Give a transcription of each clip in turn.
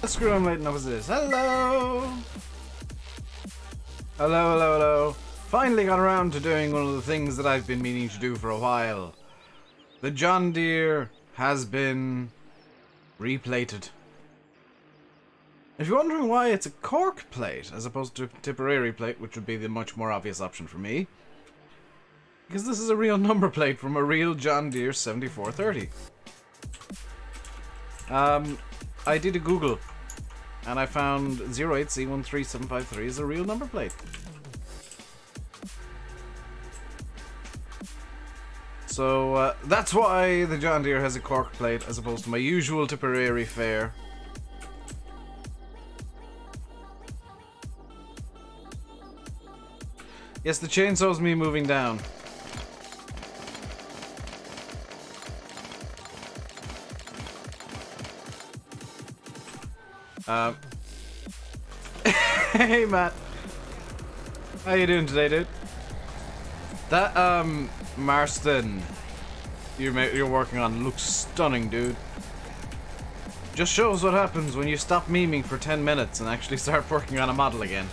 Screw, I'm late enough as it is. Hello! Hello, hello, hello. Finally got around to doing one of the things that I've been meaning to do for a while. The John Deere has been replated. If you're wondering why it's a cork plate as opposed to a Tipperary plate, which would be the much more obvious option for me, because this is a real number plate from a real John Deere 7430. I did a Google and I found 08C13753 is a real number plate. So that's why the John Deere has a cork plate as opposed to my usual Tipperary fare. Yes, the chainsaw's me moving down. Hey Matt, how you doing today, dude? That Marston you're working on looks stunning, dude. Just shows what happens when you stop memeing for 10 minutes and actually start working on a model again.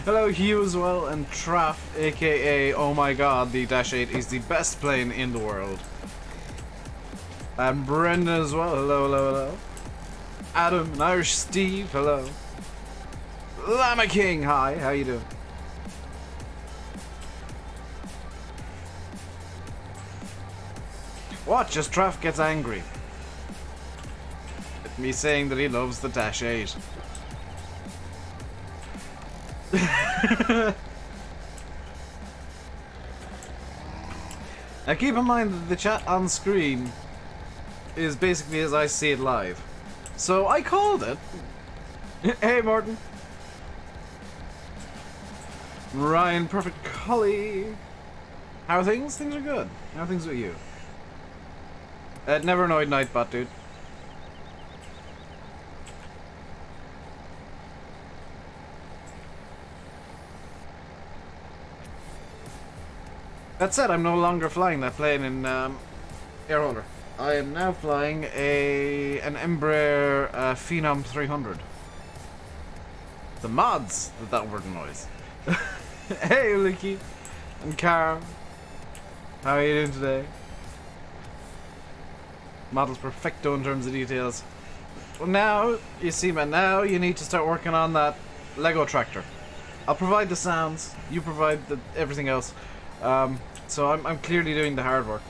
Hello Hugh as well, and Traff, aka oh my god, the Dash 8 is the best plane in the world. And Brendan as well, hello, hello, hello. Adam and Irish Steve, hello. Llama King, hi, how you doing? Watch as Traff gets angry at me saying that he loves the Dash 8. Now keep in mind that the chat on screen is basically as I see it live. So I called it. Hey Martin. Ryan, perfect collie. How are things? Things are good. How are things with you? Never annoyed Nightbot, dude. That said, I'm no longer flying that plane in air holder. I am now flying an Embraer Phenom 300. The mods that were the noise. Hey Licky and Carl, how are you doing today? Model's perfecto in terms of details. Well now, you see man, now you need to start working on that Lego tractor. I'll provide the sounds, you provide everything else. So I'm clearly doing the hard work.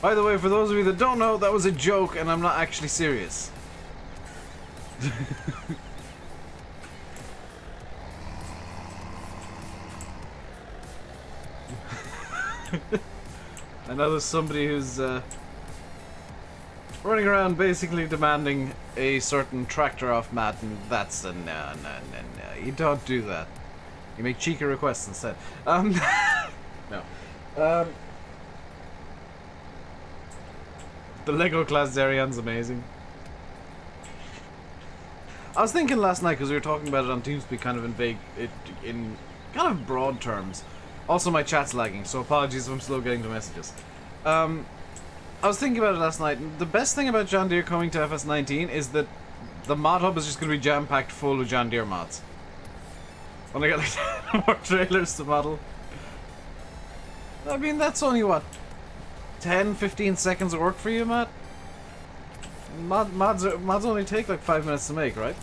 By the way, for those of you that don't know, that was a joke and I'm not actually serious. I know there's somebody who's running around basically demanding a certain tractor off Matt, and that's a no. You don't do that. You make cheeky requests instead. No. The Lego class Zerion's amazing. I was thinking last night, because we were talking about it on TeamSpeak kind of in kind of broad terms. Also my chat's lagging, so apologies if I'm slow getting to messages. I was thinking about it last night, and the best thing about John Deere coming to FS19 is that the mod hub is just going to be jam-packed full of John Deere mods. When I get like more trailers to model. I mean, that's only what? 10-15 seconds of work for you, Matt? Mods only take like 5 minutes to make, right?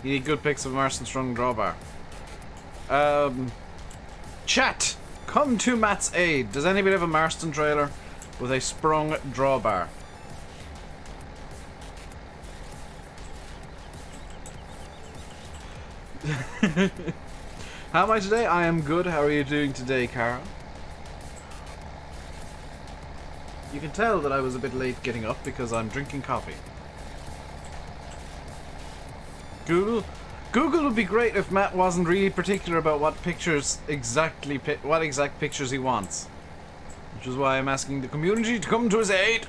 You need good pics of Marston Strong drawbar. Chat! Come to Matt's aid. Does anybody have a Marston trailer with a sprung drawbar? How am I today? I am good. How are you doing today, Cara? You can tell that I was a bit late getting up because I'm drinking coffee. Google, Google would be great if Matt wasn't really particular about what pictures exactly, what exact pictures he wants. Which is why I'm asking the community to come to his aid.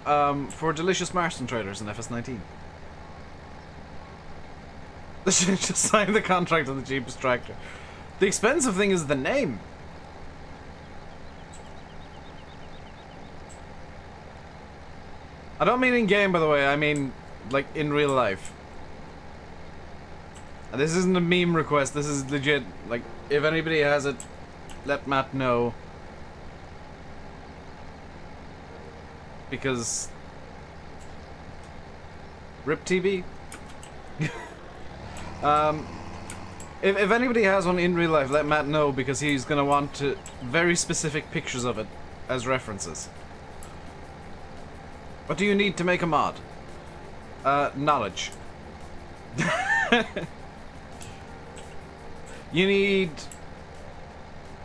For delicious Marston traders in FS19. They should just sign the contract on the cheapest tractor. The expensive thing is the name. I don't mean in game, by the way. I mean, like, in real life. And this isn't a meme request. This is legit. Like, if anybody has it, let Matt know. Because... RIP TB? If anybody has one in real life, let Matt know, because he's gonna want very specific pictures of it as references. What do you need to make a mod? Knowledge. You need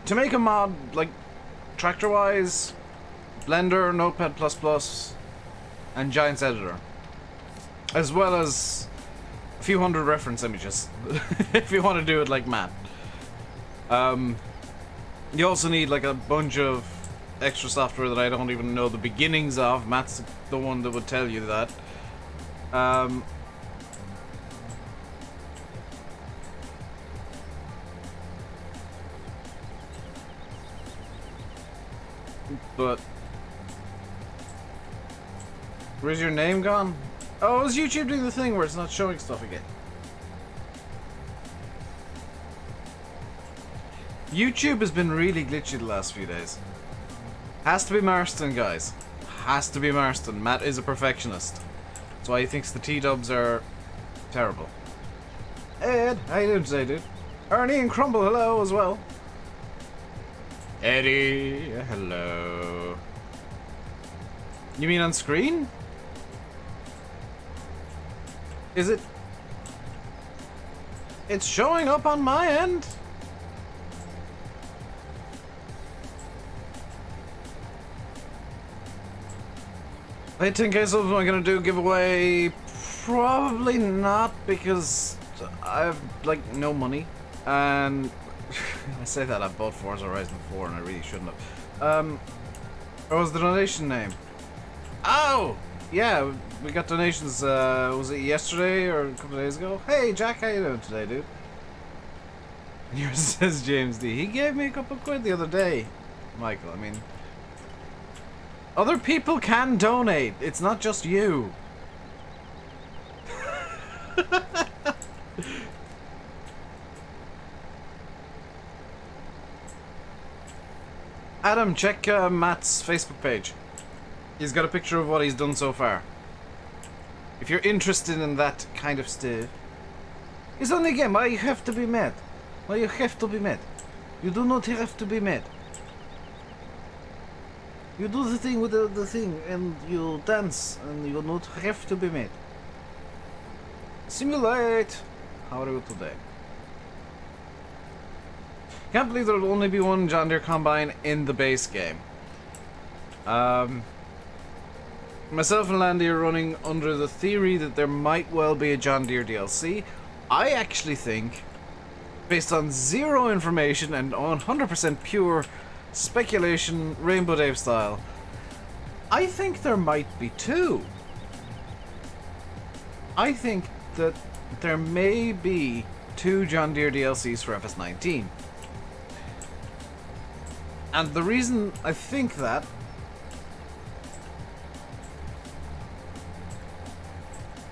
to make a mod, like, tractor-wise, Blender, Notepad++, and Giants Editor, as well as a few hundred reference images, if you want to do it like Matt. You also need like a bunch of extra software that I don't even know the beginnings of. Matt's the one that would tell you that. But where's your name gone? Oh, is YouTube doing the thing where it's not showing stuff again? YouTube has been really glitchy the last few days. Has to be Marston, guys. Has to be Marston. Matt is a perfectionist. That's why he thinks the T-dubs are terrible. Ed, how you doing today, dude? Ernie and Crumble, hello as well. Eddie, hello. You mean on screen? Is it? It's showing up on my end. I think I saw what I'm gonna do giveaway. Probably not, because I have like no money, and I say that I bought Forza Horizon 4 and I really shouldn't have. What was the donation name? Oh! Yeah, we got donations, was it yesterday or a couple of days ago? Hey Jack, how you doing today, dude? And yours says James D. He gave me a couple of quid the other day. Michael, I mean... Other people can donate, it's not just you. Adam, check Matt's Facebook page. He's got a picture of what he's done so far. If you're interested in that kind of stuff. It's only a game, why you have to be mad? Why you have to be mad? You do not have to be mad. You do the thing with the thing and you dance and you don't have to be mad. Simulate! How are you today? Can't believe there'll only be one John Deere Combine in the base game. Myself and Landy are running under the theory that there might well be a John Deere DLC. I actually think, based on zero information and 100% pure speculation, RainbowDave style, I think there might be two. I think that there may be two John Deere DLCs for FS19. And the reason I think that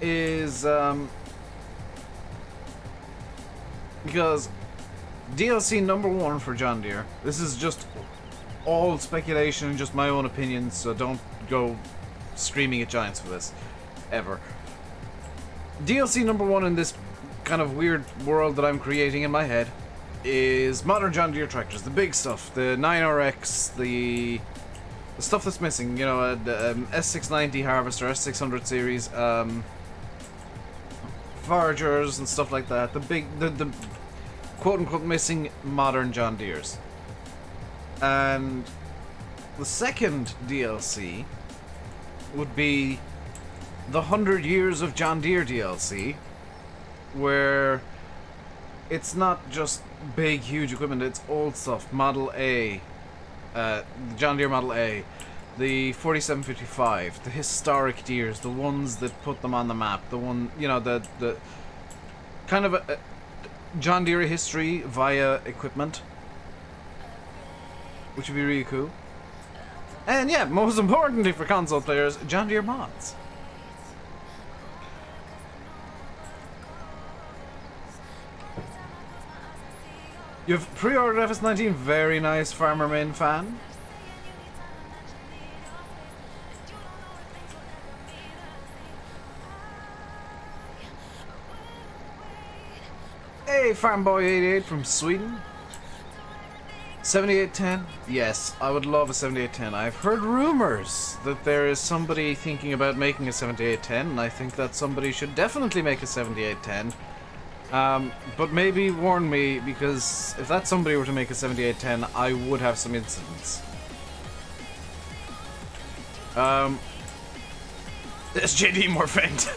is because DLC number 1 for John Deere, this is just all speculation and just my own opinion, so don't go screaming at giants for this, ever. DLC number 1 in this kind of weird world that I'm creating in my head is modern John Deere tractors, the big stuff, the 9RX, the stuff that's missing, you know, the S690 Harvester, S600 series, Foragers and stuff like that, the quote-unquote missing modern John Deeres. And the second DLC would be the 100 Years of John Deere DLC, where it's not just big, huge equipment, it's old stuff. Model A, the John Deere Model A, the 4755, the historic Deeres, the ones that put them on the map, the one, you know, the kind of a John Deere history via equipment, which would be really cool. And yeah, most importantly for console players, John Deere mods. You've pre-ordered FS19, very nice Farmer Main fan. Hey, Farmboy88 from Sweden. 7810? Yes, I would love a 7810. I've heard rumors that there is somebody thinking about making a 7810, and I think that somebody should definitely make a 7810. But maybe warn me, because if that somebody were to make a 7810, I would have some incidents. SJD more friend.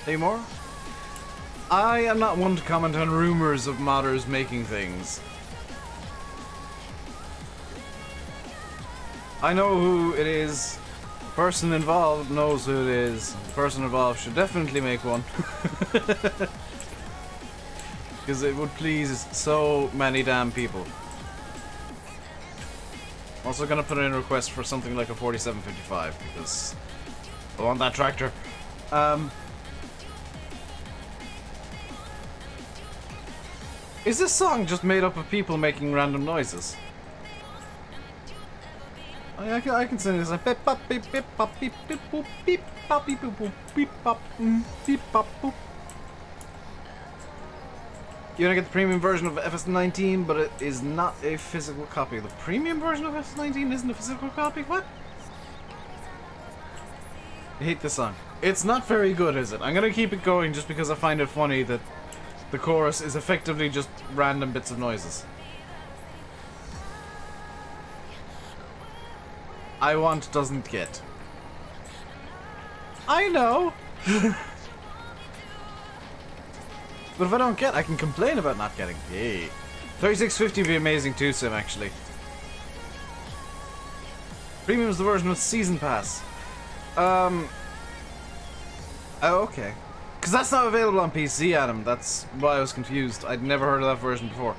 Any more? I am not one to comment on rumors of modders making things. I know who it is. The person involved knows who it is. The person involved should definitely make one. Because it would please so many damn people. Also gonna put in a request for something like a 4755 because I want that tractor. Is this song just made up of people making random noises? I can sing this like beep pop beep beep pop beep beep boop beep pop beep boop beep pop beep pop boop. You're gonna get the premium version of FS19, but it is not a physical copy. The premium version of FS19 isn't a physical copy? What? I hate this song. It's not very good, is it? I'm gonna keep it going just because I find it funny that the chorus is effectively just random bits of noises. I want doesn't get. I know! But if I don't get, I can complain about not getting. Yay. 3650 would be amazing too, Sim, actually. Premium is the version with Season Pass. Oh, okay. Because that's not available on PC, Adam. That's why I was confused. I'd never heard of that version before.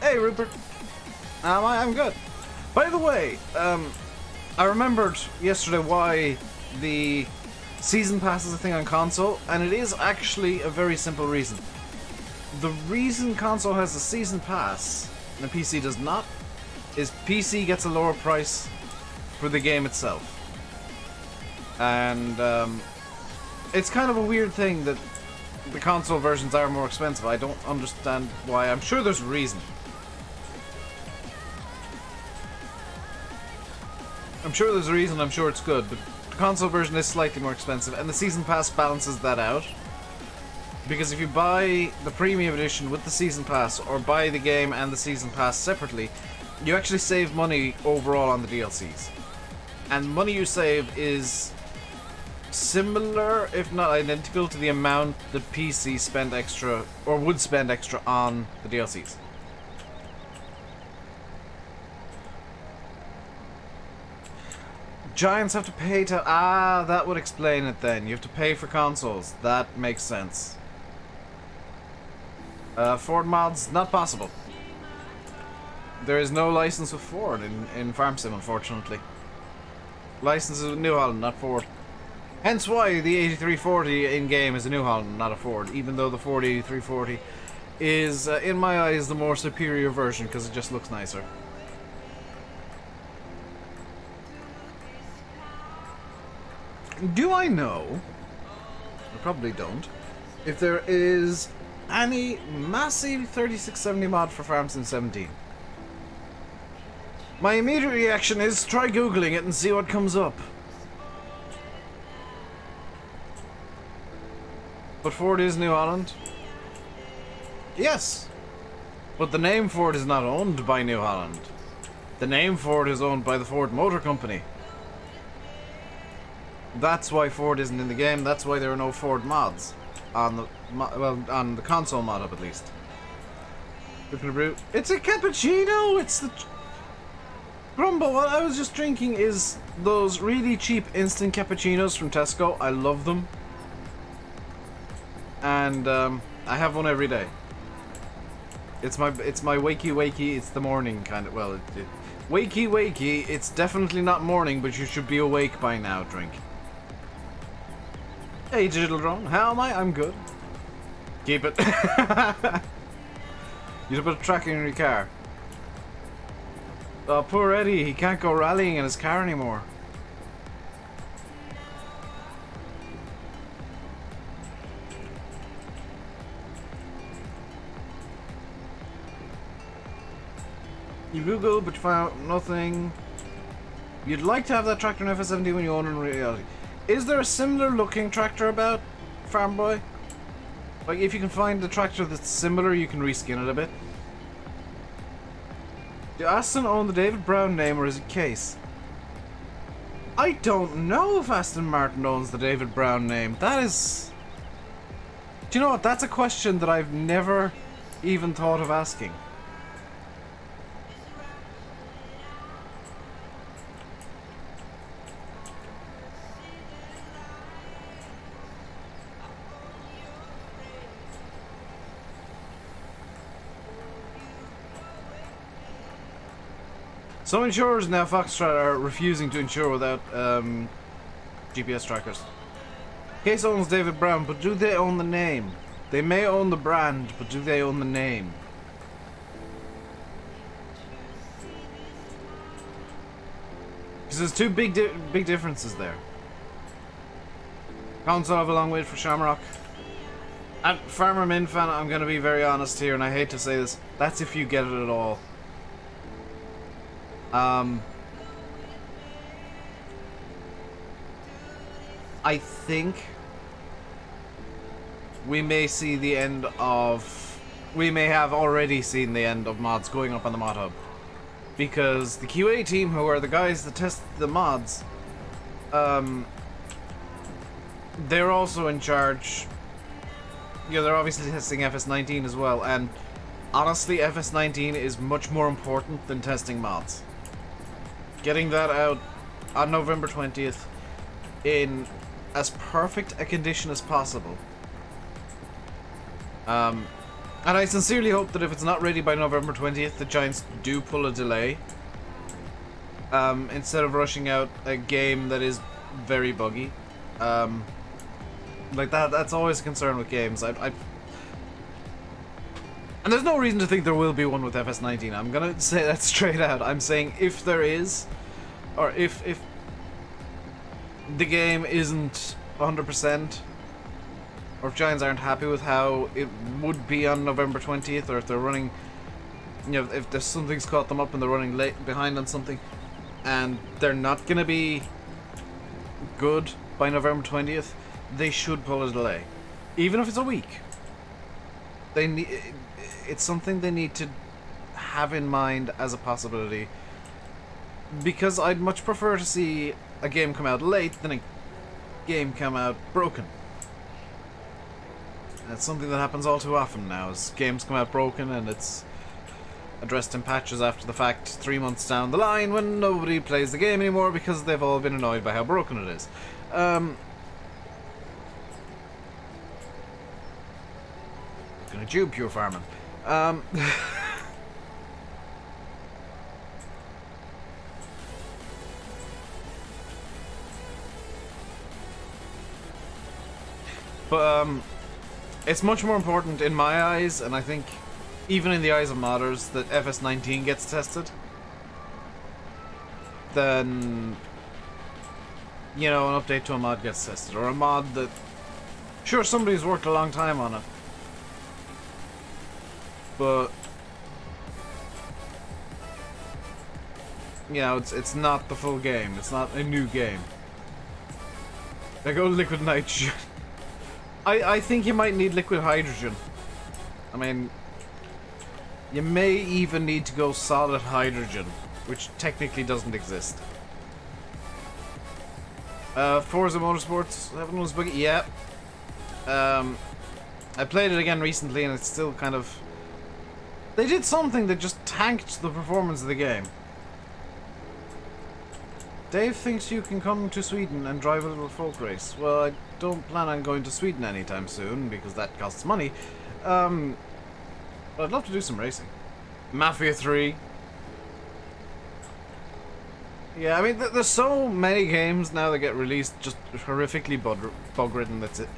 Hey, Rupert. I'm good. By the way, I remembered yesterday why the Season Pass is a thing on console, and it is actually a very simple reason. The reason console has a Season Pass, and the PC does not, is PC gets a lower price for the game itself. And it's kind of a weird thing that the console versions are more expensive. I don't understand why. I'm sure there's a reason. I'm sure there's a reason, I'm sure it's good, but the console version is slightly more expensive, and the Season Pass balances that out. Because if you buy the Premium Edition with the Season Pass, or buy the game and the Season Pass separately, you actually save money overall on the DLCs. And money you save is similar, if not identical, to the amount that PC spent extra, or would spend extra on the DLCs. Giants have to pay to... Ah, that would explain it then. You have to pay for consoles. That makes sense. Ford mods, not possible. There is no license with Ford in Farm Sim, unfortunately. License is with New Holland, not Ford. Hence why the 8340 in-game is a New Holland, not a Ford, even though the Ford 8340 is, in my eyes, the more superior version, because it just looks nicer. Do I know, I probably don't, if there is any massive 3670 mod for Farm Sim 17? My immediate reaction is try googling it and see what comes up. But Ford is New Holland? Yes. But the name Ford is not owned by New Holland. The name Ford is owned by the Ford Motor Company. That's why Ford isn't in the game. That's why there are no Ford mods on the on the console mod up at least. Looking to brew. It's a cappuccino. It's the Grumble. What I was just drinking is those really cheap instant cappuccinos from Tesco. I love them, and I have one every day. It's my wakey. It's the morning kind of. Well, wakey. It's definitely not morning, but you should be awake by now. Drink. Hey, Digital Drone. How am I? I'm good. Keep it. You should put a tracker in your car. Oh, poor Eddie. He can't go rallying in his car anymore. You Google, but you found nothing. You'd like to have that tractor in FS70 when you own it in reality. Is there a similar looking tractor about, Farm Boy? Like, if you can find a tractor that's similar, you can reskin it a bit. Do Aston own the David Brown name, or is it Case? I don't know if Aston Martin owns the David Brown name. That is... Do you know what? That's a question that I've never even thought of asking. Some insurers now, Foxtrot, are refusing to insure without GPS trackers. Case owns David Brown, but do they own the name? They may own the brand, but do they own the name? Because there's two big differences there. Console have a long wait for Shamrock. And Farmer Min fan, I'm going to be very honest here, and I hate to say this, that's if you get it at all. I think we may see the end of... We may have already seen the end of mods going up on the mod hub. Because the QA team, who are the guys that test the mods, they're also in charge. Yeah, they're obviously testing FS19 as well, and honestly, FS19 is much more important than testing mods. Getting that out on November 20th in as perfect a condition as possible. And I sincerely hope that if it's not ready by November 20th, the Giants do pull a delay. Instead of rushing out a game that is very buggy. Like that's always a concern with games. And there's no reason to think there will be one with FS19. I'm gonna say that straight out. I'm saying if there is, or if the game isn't 100%, or if Giants aren't happy with how it would be on November 20th, or if they're running, you know, if there's something's caught them up and they're running late behind on something, and they're not gonna be good by November 20th, they should pull a delay, even if it's a week. They need. It's something they need to have in mind as a possibility, because I'd much prefer to see a game come out late than a game come out broken. That's something that happens all too often now, is games come out broken and it's addressed in patches after the fact 3 months down the line when nobody plays the game anymore because they've all been annoyed by how broken it is. Gonna Jew pure farming. But it's much more important in my eyes, and I think even in the eyes of modders, that FS19 gets tested than, you know, an update to a mod gets tested, or a mod that, sure, somebody's worked a long time on it, but you know, it's not the full game. It's not a new game. They go Liquid Nitrogen. I think you might need liquid hydrogen. I mean, you may even need to go solid hydrogen, which technically doesn't exist. Forza Motorsports, having those buggy, yeah. I played it again recently and it's still kind of... They did something that just tanked the performance of the game. Dave thinks you can come to Sweden and drive a little folk race. Well, I don't plan on going to Sweden anytime soon because that costs money. But I'd love to do some racing. Mafia 3. Yeah, I mean, there's so many games now that get released just horrifically bug-ridden. That's it.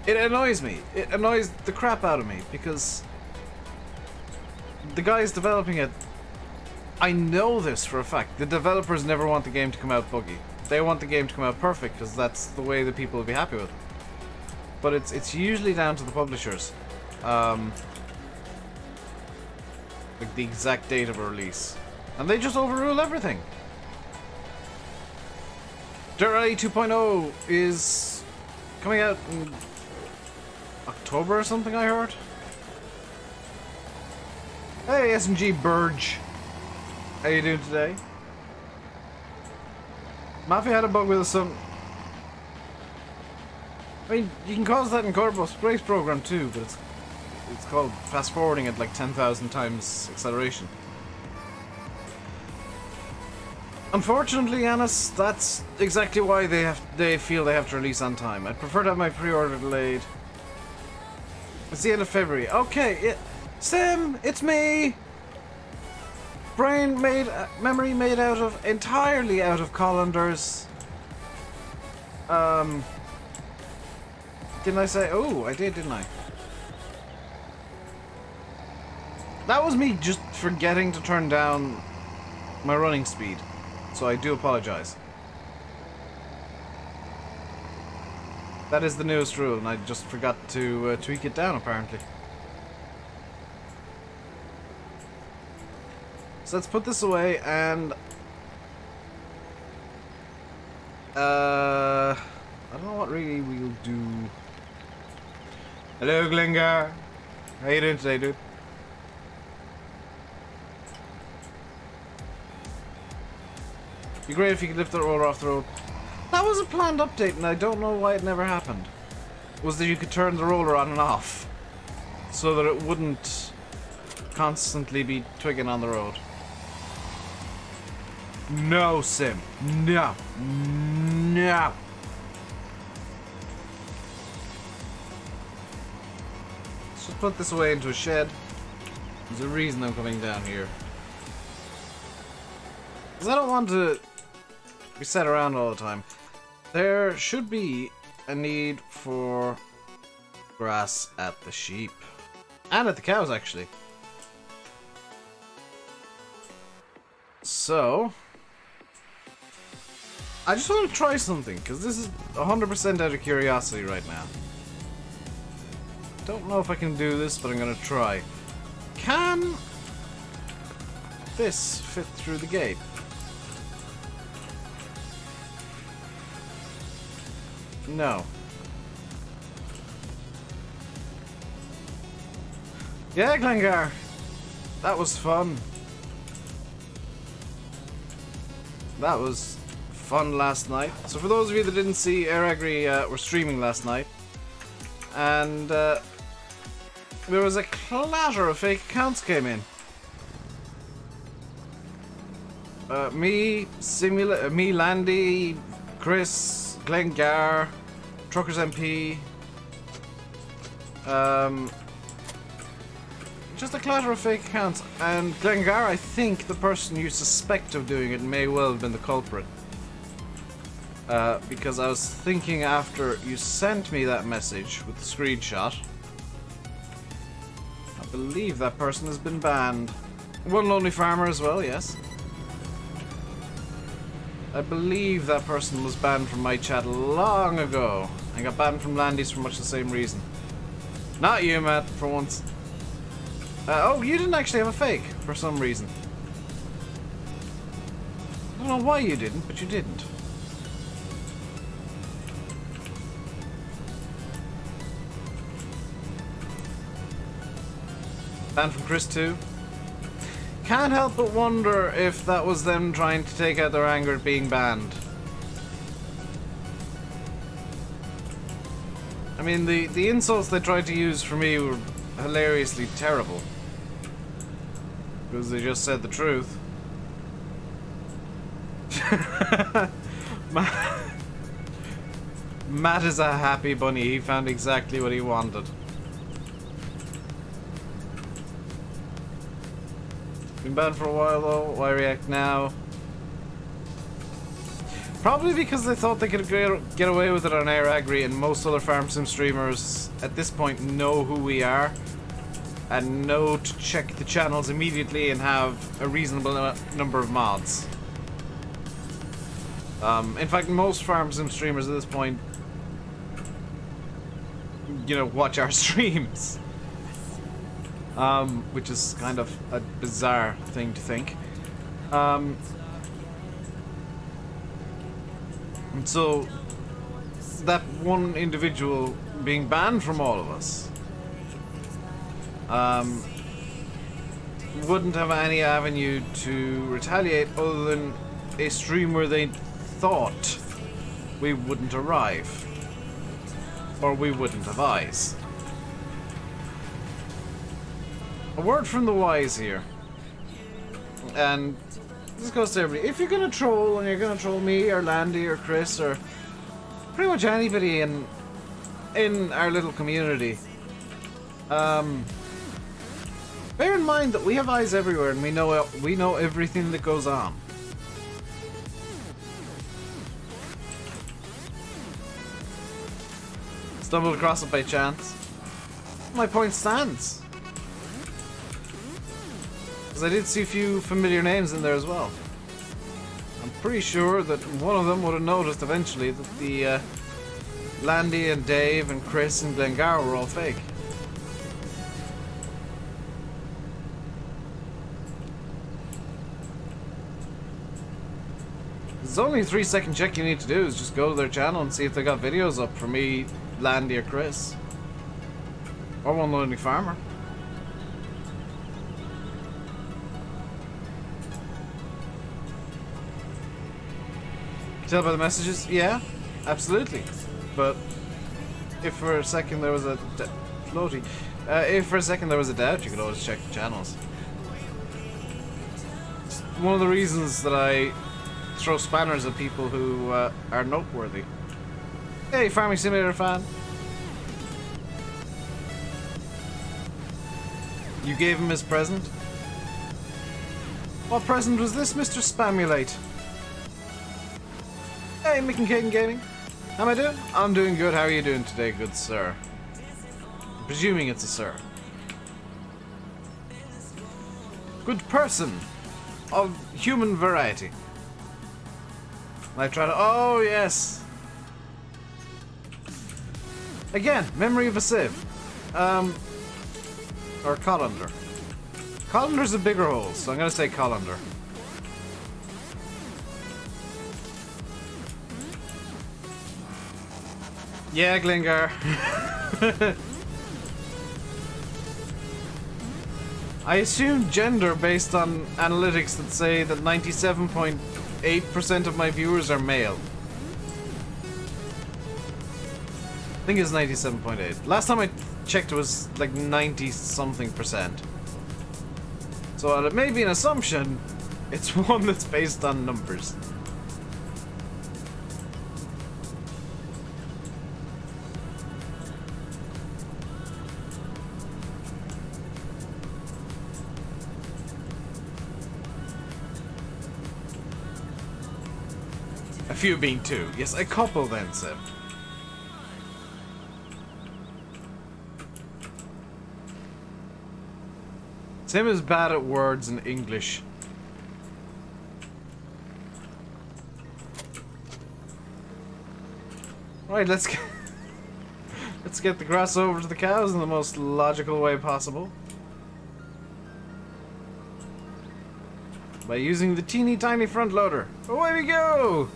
It annoys me. It annoys the crap out of me because the guys developing it, I know this for a fact. The developers never want the game to come out buggy. They want the game to come out perfect because that's the way that people will be happy with it. But it's usually down to the publishers. Like the exact date of a release. And they just overrule everything. Dirt Rally 2.0 is coming out in October or something, I heard. Hey, S&G Burge. How you doing today? Mafia had a bug with some... I mean, you can cause that in Corpus Race Program too, but it's called fast forwarding at like 10,000 times acceleration. Unfortunately, Anis, that's exactly why they feel they have to release on time. I'd prefer to have my pre-order delayed. It's the end of February. Okay, Sim, it's me. Brain made memory made out of entirely out of colanders. Didn't I say? Oh, I did, didn't I? That was me just forgetting to turn down my running speed. So I do apologize. That is the newest rule, and I just forgot to tweak it down, apparently. So let's put this away, and... I don't know what really we'll do. Hello, Glengar. How you doing today, dude? Be great if you could lift the roller off the road. That was a planned update, and I don't know why it never happened. Was that you could turn the roller on and off, so that it wouldn't constantly be twigging on the road. No, Sim. No. No. Let's just put this away into a shed. There's a reason I'm coming down here. Because I don't want to be set around all the time. There should be a need for grass at the sheep. And at the cows, actually. So... I just want to try something, because this is 100% out of curiosity right now. Don't know if I can do this, but I'm going to try. Can this fit through the gate? No. Yeah, Glengar. That was fun. That was fun last night. So for those of you that didn't see, Airagri were streaming last night. And there was a clatter of fake accounts came in. Me, Landy, Chris, Glengar, Truckers MP, just a clatter of fake accounts, and Glengar, I think the person you suspect of doing it may well have been the culprit. Because I was thinking after you sent me that message with the screenshot, I believe that person has been banned. One Lonely Farmer as well, yes. I believe that person was banned from my chat long ago, and got banned from Landy's for much the same reason. Not you, Matt, for once. Oh, you didn't actually have a fake, for some reason. I don't know why you didn't, but you didn't. Banned from Chris too. Can't help but wonder if that was them trying to take out their anger at being banned. I mean, the insults they tried to use for me were hilariously terrible. Because they just said the truth. Matt is a happy bunny. He found exactly what he wanted. Been banned for a while though. Why react now? Probably because they thought they could get away with it on Air Agri, and most other farm sim streamers at this point know who we are and know to check the channels immediately and have a reasonable number of mods. In fact, most farm sim streamers at this point, you know, watch our streams. Which is kind of a bizarre thing to think. And so, that one individual being banned from all of us wouldn't have any avenue to retaliate other than a stream where they thought we wouldn't arrive. Or we wouldn't have eyes. A word from the wise here. And this goes to everybody. If you're gonna troll, and you're gonna troll me or Landy or Chris or pretty much anybody in our little community, bear in mind that we have eyes everywhere and we know everything that goes on. Stumbled across it by chance. My point stands. Because I did see a few familiar names in there as well. I'm pretty sure that one of them would have noticed eventually that the Landy and Dave and Chris and Glengar were all fake. There's only a 3-second check you need to do is just go to their channel and see if they got videos up for me, Landy or Chris. Or One Lonely Farmer. Tell by the messages? Yeah, absolutely. But if for a second there was a floaty, if for a second there was a doubt, you could always check the channels. It's one of the reasons that I throw spanners at people who are noteworthy. Hey, Farming Simulator fan. You gave him his present? What present was this, Mr. Spamulate? Hey, Mick and Caden Gaming. How am I doing? I'm doing good. How are you doing today, good sir? I'm presuming it's a sir. Good person of human variety. I try to. Oh yes. Again, memory of a sieve. Or colander. Colander's a bigger hole, so I'm gonna say colander. Yeah, Glengar. I assume gender based on analytics that say that 97.8% of my viewers are male. I think it's 97.8. Last time I checked it was like 90-something%. So while it may be an assumption, it's one that's based on numbers. A few being two. Yes, a couple then, Seb. Tim is bad at words in English. Right, let's get the grass over to the cows in the most logical way possible. By using the teeny tiny front loader. Away we go!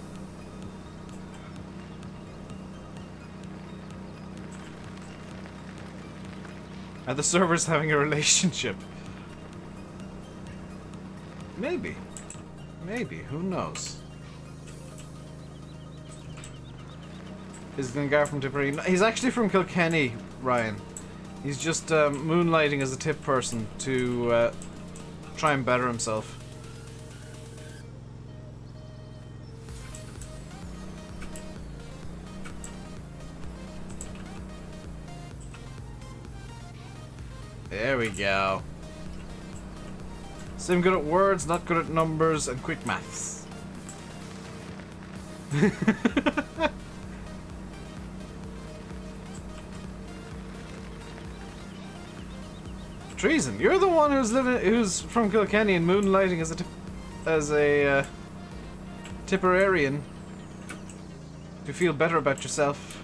Are the servers having a relationship? Maybe. Maybe. Who knows? Is Glengar from Tipperary? No, he's actually from Kilkenny, Ryan. He's just moonlighting as a tip person to try and better himself. There we go. Sim good at words, not good at numbers, and quick maths. Treason, you're the one who's from Kilkenny and moonlighting as a Tipperarian to feel better about yourself.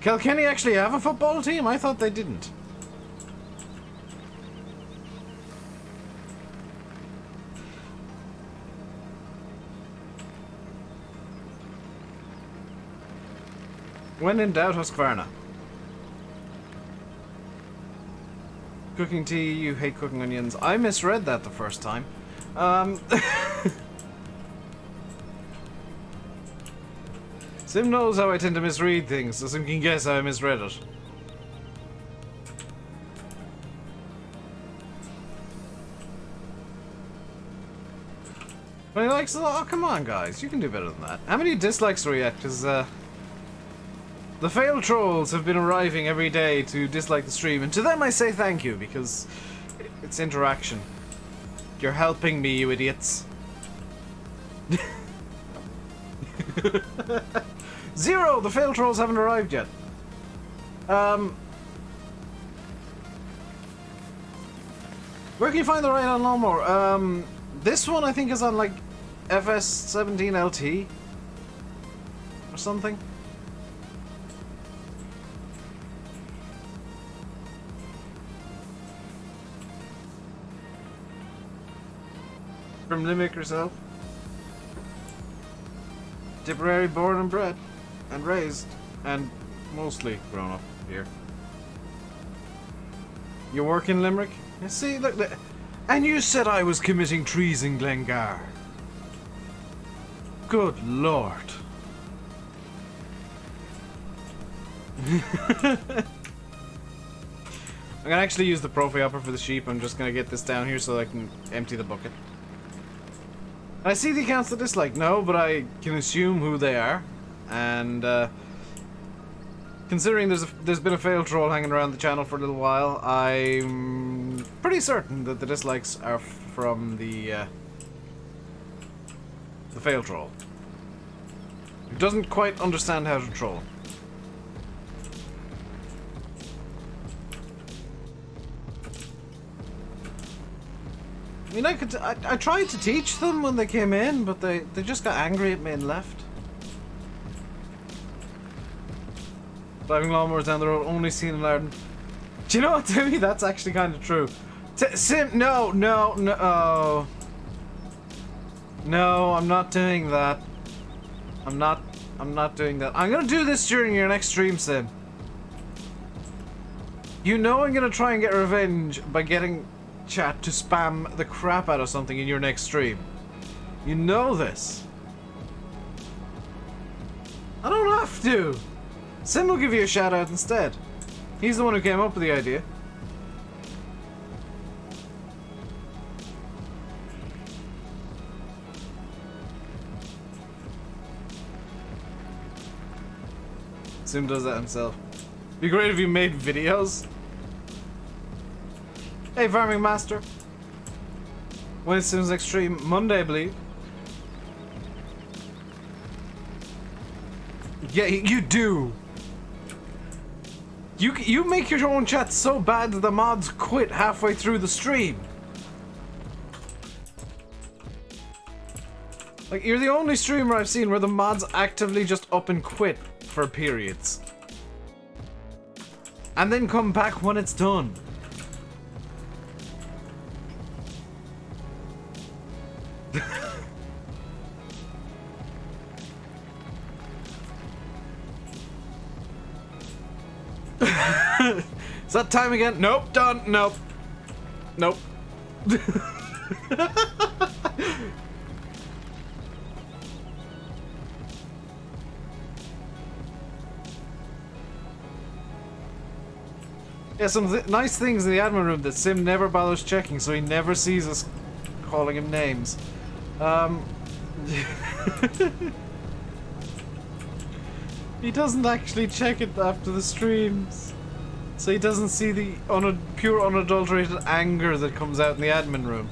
Kilkenny actually have a football team? I thought they didn't. When in doubt, Husqvarna. Cooking tea, you hate cooking onions. I misread that the first time. Sim knows how I tend to misread things, so Sim can guess how I misread it. But he likes it. Oh, come on, guys. You can do better than that. How many dislikes do we get? Because, the fail trolls have been arriving every day to dislike the stream, and to them I say thank you, because it's interaction. You're helping me, you idiots. 0! The fail trolls haven't arrived yet. Where can you find the Ride On lawnmower? This one I think is on like FS17LT or something. From Limerick herself. Tipperary, born and bred, and raised, and mostly grown up here. You work in Limerick? You see, look, and you said I was committing treason, Glengar. Good Lord. I'm gonna actually use the Profi Hopper for the sheep. I'm just gonna get this down here so I can empty the bucket. I see the accounts that dislike, no, but I can assume who they are, and considering there's been a fail troll hanging around the channel for a little while, I'm pretty certain that the dislikes are from the fail troll, who doesn't quite understand how to troll. I mean, I tried to teach them when they came in, but they just got angry at me and left. Driving lawnmowers down the road, only seen in Ireland. Do you know what, Timmy? That's actually kind of true. No, oh. No, I'm not doing that. I'm not doing that. I'm gonna do this during your next stream, Sim. You know I'm gonna try and get revenge by getting chat to spam the crap out of something in your next stream. You know this. I don't have to. Sim will give you a shout out instead. He's the one who came up with the idea. Sim does that himself. Be great if you made videos. Hey, Farming Master. When is Sim's next stream? Monday, I believe. Yeah, you do. You make your own chat so bad that the mods quit halfway through the stream. Like, you're the only streamer I've seen where the mods actively just up and quit for periods. And then come back when it's done. Is that time again? Nope, done. Nope. Nope. Yeah, some nice things in the admin room that Sim never bothers checking, so he never sees us calling him names. He doesn't actually check it after the streams, so he doesn't see the pure unadulterated anger that comes out in the admin room.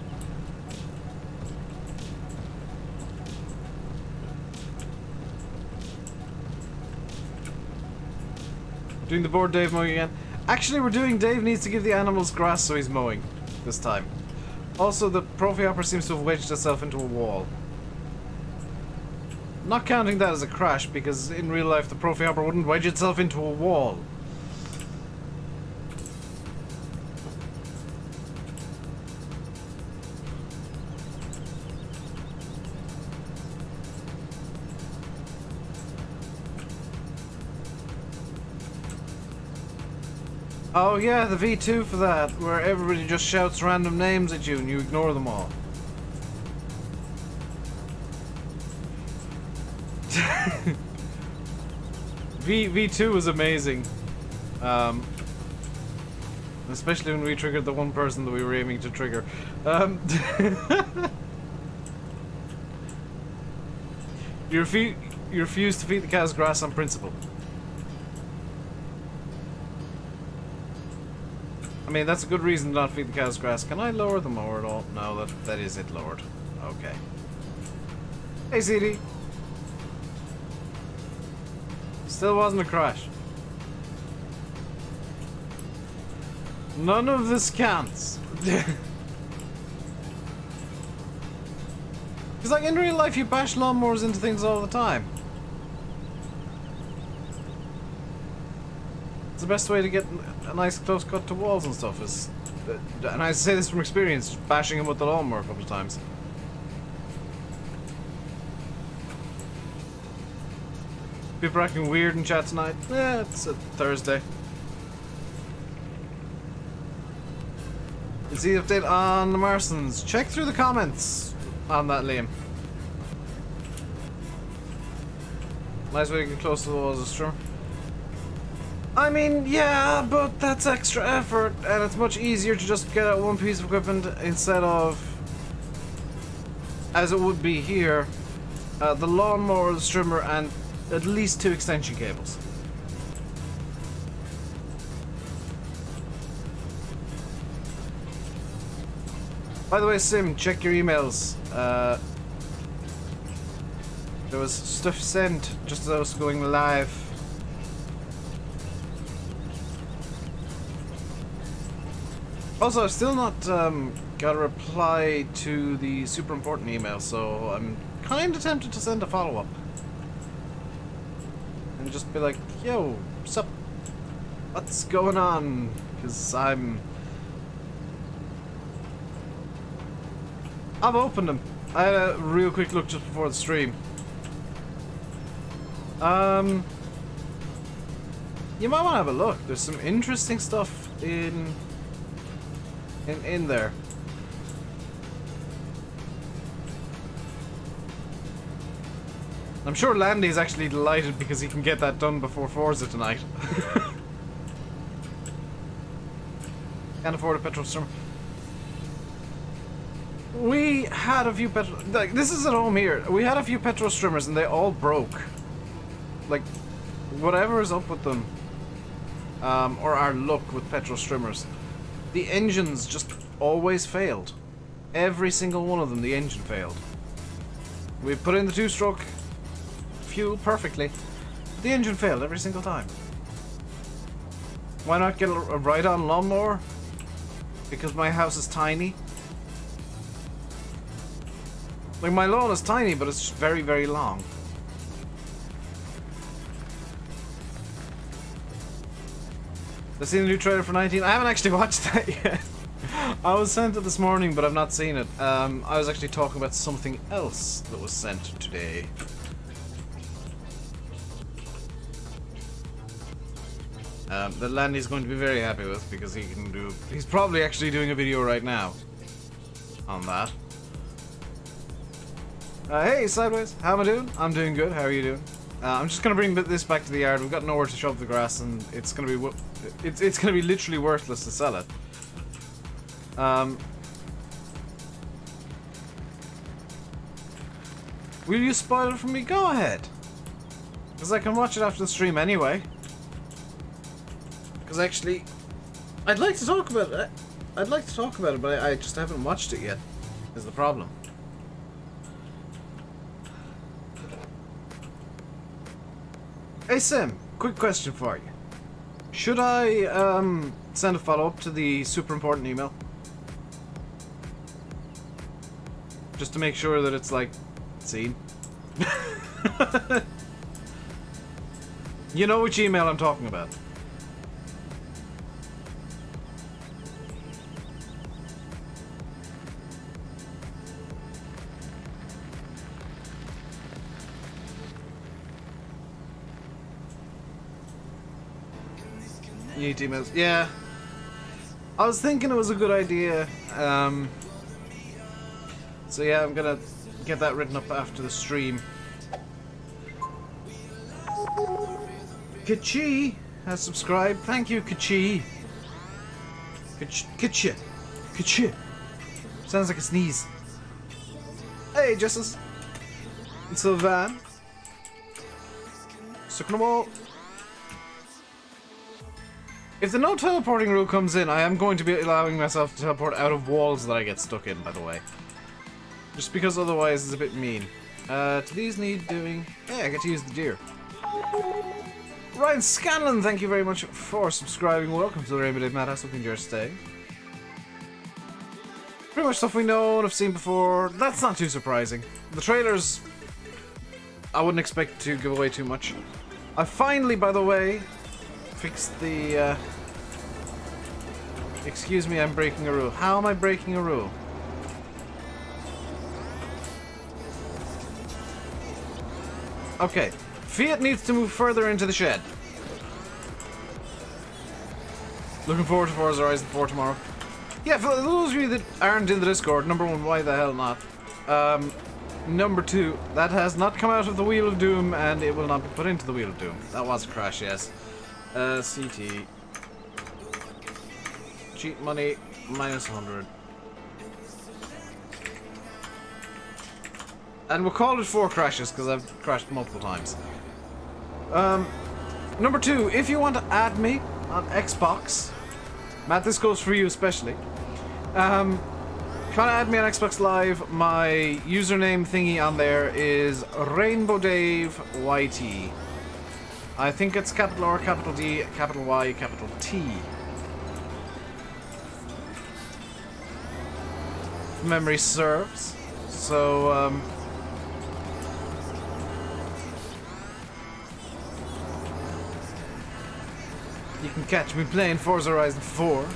Doing the board Dave mowing again. Actually, we're doing Dave needs to give the animals grass, so he's mowing this time. Also, the Profi Hopper seems to have wedged itself into a wall. Not counting that as a crash, because in real life the Profi Hopper wouldn't wedge itself into a wall. Oh yeah, the V2 for that, where everybody just shouts random names at you and you ignore them all. V2 was amazing. Especially when we triggered the one person that we were aiming to trigger. You refuse to feed the cows grass on principle. I mean, that's a good reason to not feed the cows grass. Can I lower the mower at all? No, that is it lowered. Okay. Hey, CD. Still wasn't a crash. None of this counts. Because, like, in real life, you bash lawnmowers into things all the time. It's the best way to get a nice close cut to walls and stuff is, and I say this from experience, just bashing them with the lawnmower a couple of times. People are acting weird in chat tonight. Yeah, it's a Thursday. Is the update on the Marsons? Check through the comments on that, Liam. Nice way to get close to the walls of Strum. I mean, yeah, but that's extra effort, and it's much easier to just get out one piece of equipment instead of, as it would be here, the lawnmower, the strimmer, and at least 2 extension cables. By the way, Sim, check your emails. There was stuff sent just as I was going live. Also, I've still not got a reply to the super important email, so I'm kind of tempted to send a follow-up. And just be like, yo, sup? What's going on? Because I've opened them. I had a real quick look just before the stream. You might want to have a look. There's some interesting stuff in there. I'm sure Landy's actually delighted because he can get that done before Forza tonight. Can't afford a petrol strimmer. We had a few petrol... Like, this is at home here. We had a few petrol strimmers and they all broke. Like, whatever is up with them, or our luck with petrol strimmers, the engines just always failed. Every single one of them, the engine failed. We put in the 2-stroke fuel perfectly. The engine failed every single time. Why not get a ride-on lawnmower? Because my house is tiny. Like, my lawn is tiny, but it's just very, very long. I've seen the new trailer for 19. I haven't actually watched that yet. I was sent it this morning, but I've not seen it. I was actually talking about something else that was sent today. That Landy's going to be very happy with because he can do. He's probably actually doing a video right now on that. Hey, Sideways, how am I doing? I'm doing good. How are you doing? I'm just gonna bring this back to the yard. We've got nowhere to shove the grass, and it's gonna be it's gonna be literally worthless to sell it. Will you spoil it for me? Go ahead, because I can watch it after the stream anyway. Because actually, I'd like to talk about it. I'd like to talk about it, but I just haven't watched it yet. Is the problem? Hey Sim, quick question for you. Should I send a follow-up to the super important email? Just to make sure that it's like seen. You know which email I'm talking about. Need emails. Yeah. I was thinking it was a good idea. So yeah, I'm gonna get that written up after the stream. Kachi has subscribed. Thank you, Kachi. Kachi. Kachi. Sounds like a sneeze. Hey, Justice. It's Sylvan. Sucking them all. If the no teleporting rule comes in, I am going to be allowing myself to teleport out of walls that I get stuck in, by the way. Just because otherwise it's a bit mean. Do these need doing? Yeah, I get to use the deer. Ryan Scanlon, thank you very much for subscribing. Welcome to the RainbowDave Madhouse. Hope you enjoy your stay. Pretty much stuff we know and have seen before. That's not too surprising. The trailers, I wouldn't expect to give away too much. I finally, by the way, fixed the, excuse me, I'm breaking a rule. How am I breaking a rule? Okay. Fiat needs to move further into the shed. Looking forward to Forza Horizon 4 tomorrow. Yeah, for those of you that aren't in the Discord, number one, why the hell not? Number two, that has not come out of the Wheel of Doom, and it will not be put into the Wheel of Doom. That was a crash, yes. CT. Cheat money, minus 100. And we'll call it 4 crashes, because I've crashed multiple times. Number two, if you want to add me on Xbox, Matt, this goes for you especially. If you want to add me on Xbox Live, my username thingy on there is RainbowDaveYT. I think it's capital R, capital D, capital Y, capital T. If memory serves. So, you can catch me playing Forza Horizon 4.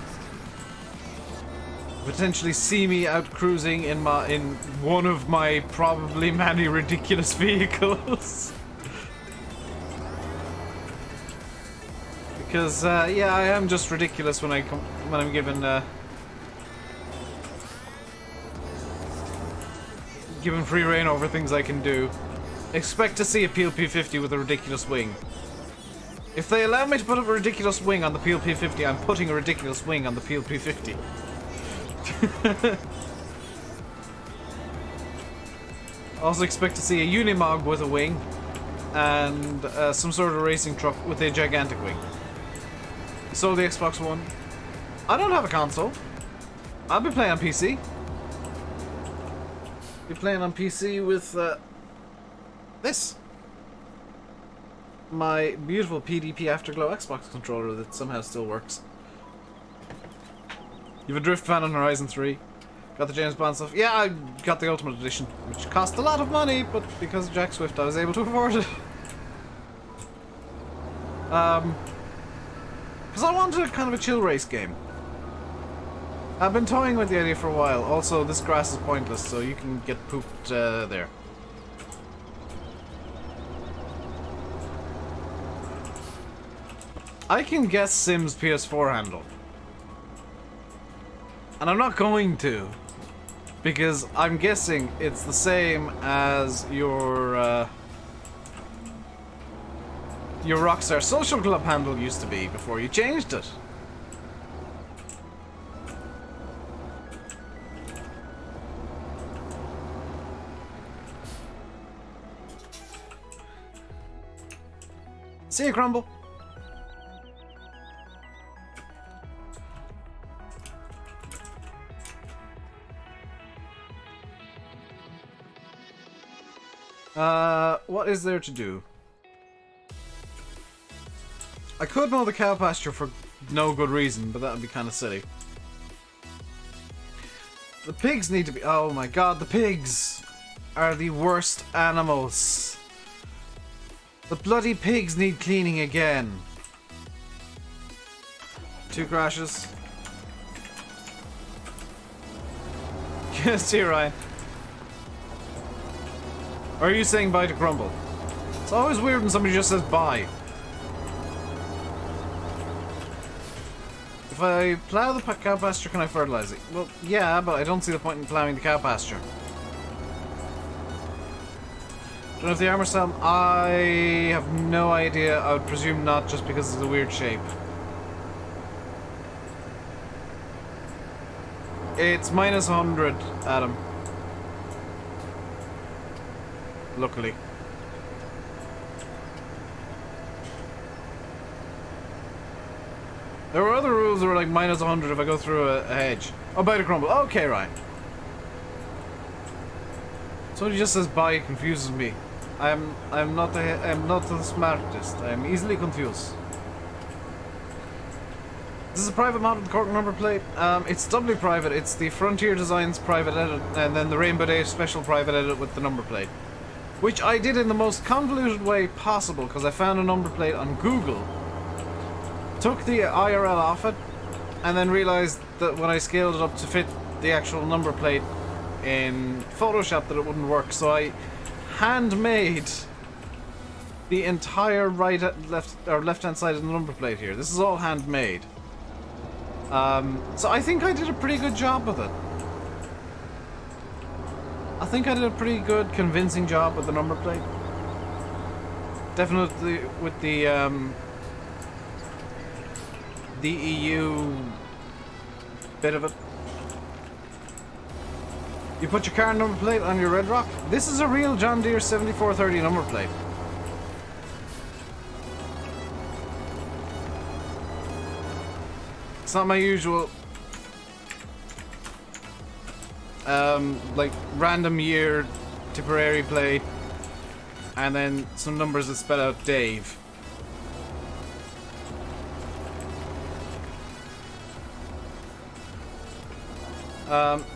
Potentially see me out cruising in one of my probably many ridiculous vehicles. Because yeah, I am just ridiculous when I'm given free reign over things I can do. Expect to see a PLP50 with a ridiculous wing. If they allow me to put up a ridiculous wing on the PLP50, I'm putting a ridiculous wing on the PLP50. Also expect to see a Unimog with a wing and some sort of racing truck with a gigantic wing. So the Xbox One. I don't have a console. I'll be playing on PC. Be playing on PC with this. My beautiful PDP Afterglow Xbox controller that somehow still works. You've a Drift fan on Horizon 3. Got the James Bond stuff. Yeah, I got the Ultimate Edition, which cost a lot of money, but because of Jack Swift I was able to afford it. Because I wanted kind of a chill race game. I've been toying with the idea for a while. Also, this grass is pointless, so you can get pooped there. I can guess Sim's PS4 handle. And I'm not going to. Because I'm guessing it's the same as your Rockstar Social Club handle used to be before you changed it. See you, Crumble. What is there to do? I could mow the cow pasture for no good reason, but that would be kind of silly. The pigs need to be... Oh my god, the pigs are the worst animals. The bloody pigs need cleaning again. 2 crashes. See you, Ryan. Or are you saying bye to Crumble? It's always weird when somebody just says bye. If I plough the cow pasture, can I fertilize it? Well, yeah, but I don't see the point in ploughing the cow pasture. Don't know if the armor cell... I have no idea. I would presume not, just because it's a weird shape. It's minus 100, Adam. Luckily. There were other rules that were like minus 100 if I go through a hedge. Oh, bye to Crumble. Okay, right. Somebody just says bye, it confuses me. I'm not the smartest. I am easily confused. This is a private mod with the Cork number plate. It's doubly private. It's the Frontier Designs private edit, and then the RainbowDave special private edit with the number plate. Which I did in the most convoluted way possible, because I found a number plate on Google, took the IRL off it, and then realized that when I scaled it up to fit the actual number plate in Photoshop that it wouldn't work, so I handmade the entire left-hand side of the number plate here. This is all handmade. So I think I did a pretty good job with it. I think I did a pretty good, convincing job with the number plate. Definitely with the EU bit of it. You put your car number plate on your Red Rock. This is a real John Deere 7430 number plate. It's not my usual like random year Tipperary plate and then some numbers that spell out Dave.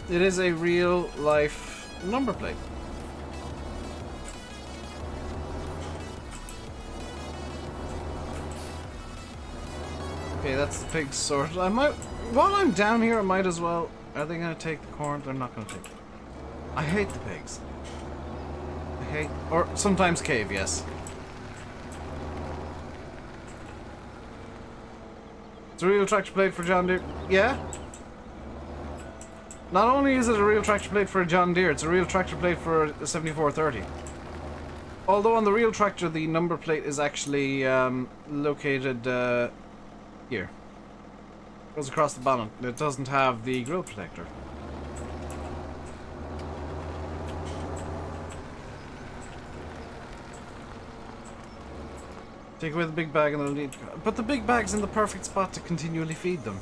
It is a real life number plate. Okay, that's the pig sorted. I might, while I'm down here, I might as well. Are they gonna take the corn? They're not gonna take it. I hate the pigs. I hate, or sometimes cave, yes. It's a real tractor plate for John Deere. Yeah. Not only is it a real tractor plate for a John Deere, it's a real tractor plate for a 7430. Although on the real tractor, the number plate is actually located here. Goes across the bonnet. It doesn't have the grille protector. Take away the big bag and they'll need... But the big bag's in the perfect spot to continually feed them.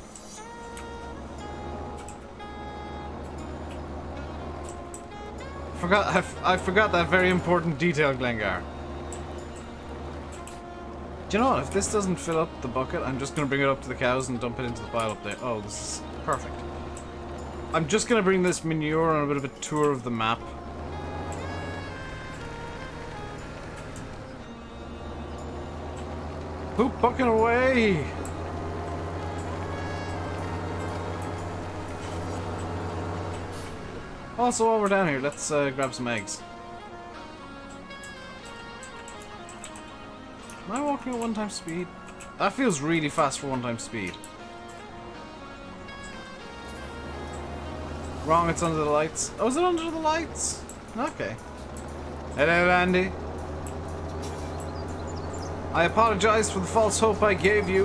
I forgot that very important detail, Glengar. Do you know what? If this doesn't fill up the bucket, I'm just going to bring it up to the cows and dump it into the pile up there. Oh, this is perfect. I'm just going to bring this manure on a bit of a tour of the map. Poop bucket away! Also, while we're down here, let's grab some eggs. Am I walking at 1 times speed? That feels really fast for one-time speed. Wrong, it's under the lights. Oh, is it under the lights? Okay. Hello, Andy. I apologize for the false hope I gave you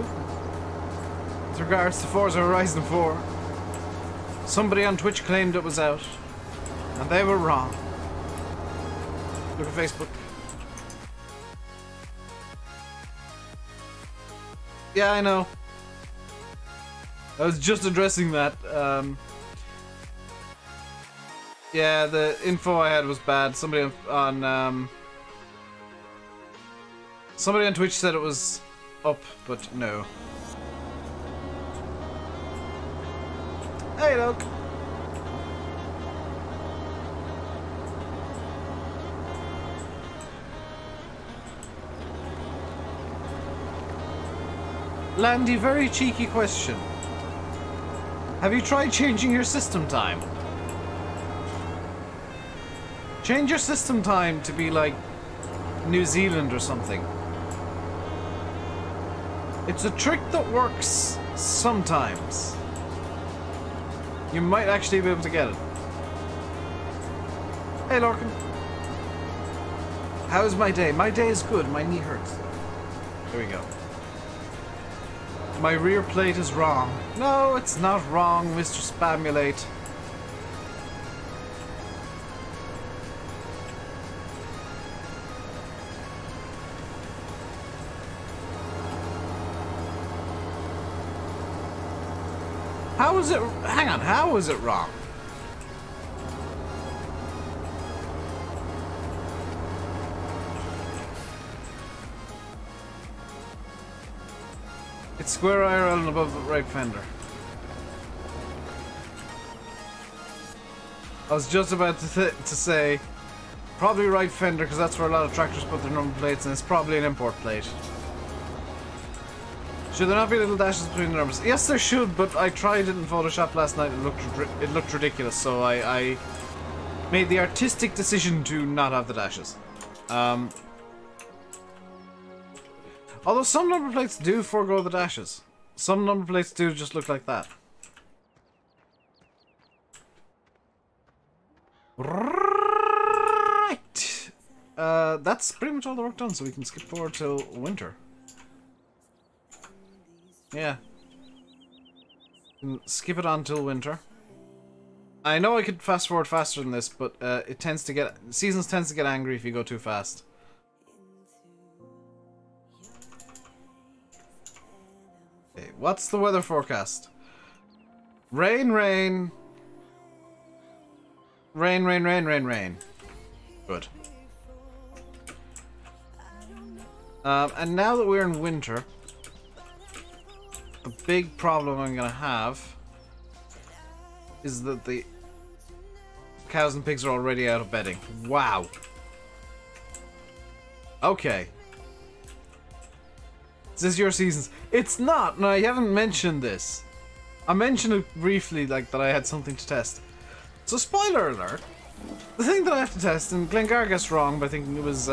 with regards to Forza Horizon 4. Somebody on Twitch claimed it was out, and they were wrong. Look at Facebook. Yeah, I know. I was just addressing that. Yeah, the info I had was bad. Somebody on Twitch said it was up, but no. Hey, look. Landy, very cheeky question. Have you tried changing your system time? Change your system time to be like New Zealand or something. It's a trick that works sometimes. You might actually be able to get it. Hey, Lorcan. How's my day? My day is good. My knee hurts. There we go. My rear plate is wrong. No, it's not wrong, Mr. Spamulate. How is it? Hang on, how is it wrong? It's square IRL and above the right fender. I was just about to say probably right fender because that's where a lot of tractors put their number plates, and it's probably an import plate. Should there not be little dashes between the numbers? Yes, there should, but I tried it in Photoshop last night. It looked ridiculous, so I made the artistic decision to not have the dashes. Although some number plates do forego the dashes. Some number plates do just look like that. Right. That's pretty much all the work done, so we can skip forward till winter. Yeah. Skip it on till winter. I know I could fast forward faster than this, but it tends to get... Seasons tends to get angry if you go too fast. Okay, what's the weather forecast? Rain, rain. Rain, rain, rain, rain, rain. Good. And now that we're in winter... The big problem I'm gonna have is that the cows and pigs are already out of bedding. Wow. Okay. This is your seasons. It's not, and I haven't mentioned this. I mentioned it briefly, like that I had something to test. So spoiler alert. The thing that I have to test, and Glengar gets wrong by thinking it was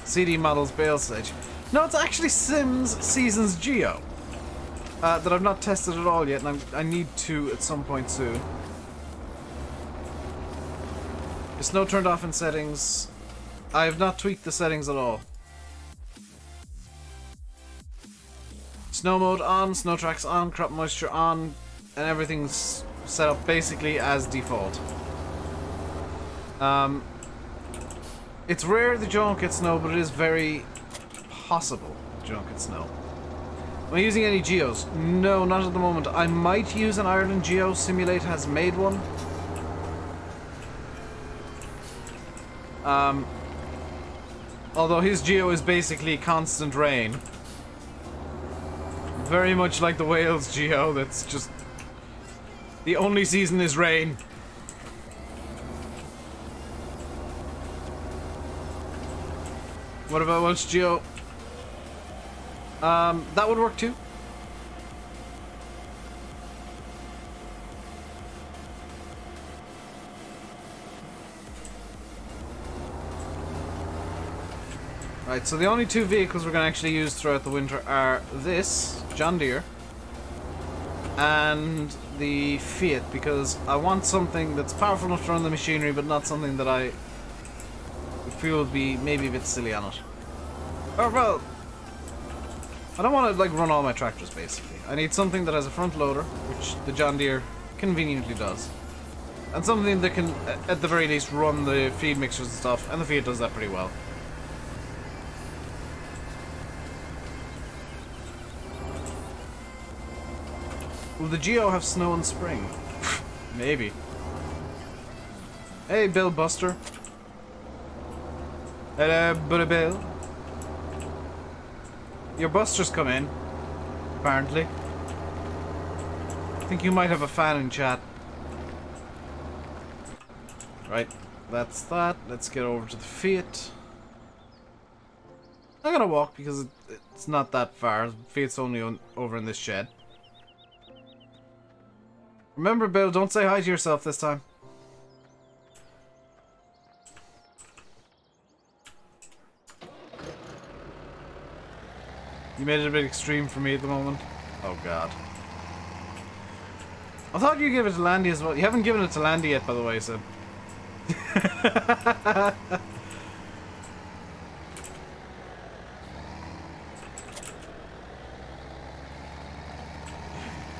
CD Models Bale Sledge. No, it's actually Sims Seasons Geo. That I've not tested at all yet, and I need to at some point soon. The snow turned off in settings. I have not tweaked the settings at all. Snow mode on, snow tracks on, crop moisture on, and everything's set up basically as default. It's rare that you don't get snow, but it is very possible that you don't get snow. Am I using any geos? No, not at the moment. I might use an Ireland geo. Simulate has made one. Although his geo is basically constant rain. Very much like the Wales geo, that's just... The only season is rain. What about Welsh geo? That would work too. Right, Right, so the only two vehicles we're going to actually use throughout the winter are this John Deere and the Fiat, because I want something that's powerful enough to run the machinery, but not something that I feel would be maybe a bit silly on it. Or, well, I don't want to like run all my tractors basically. I need something that has a front loader, which the John Deere conveniently does. And something that can, at the very least, run the feed mixers and stuff, and the Fiat does that pretty well. Will the Geo have snow in spring? Maybe. Hey, Bill Buster. Hello, Buddy Bill. Your Buster's come in, apparently. I think you might have a fan in chat. Right, that's that. Let's get over to the Fiat. I'm gonna walk because it's not that far. Fiat's only over in this shed. Remember, Bill, don't say hi to yourself this time. You made it a bit extreme for me at the moment. Oh, God. I thought you gave it to Landy as well. You haven't given it to Landy yet, by the way, so...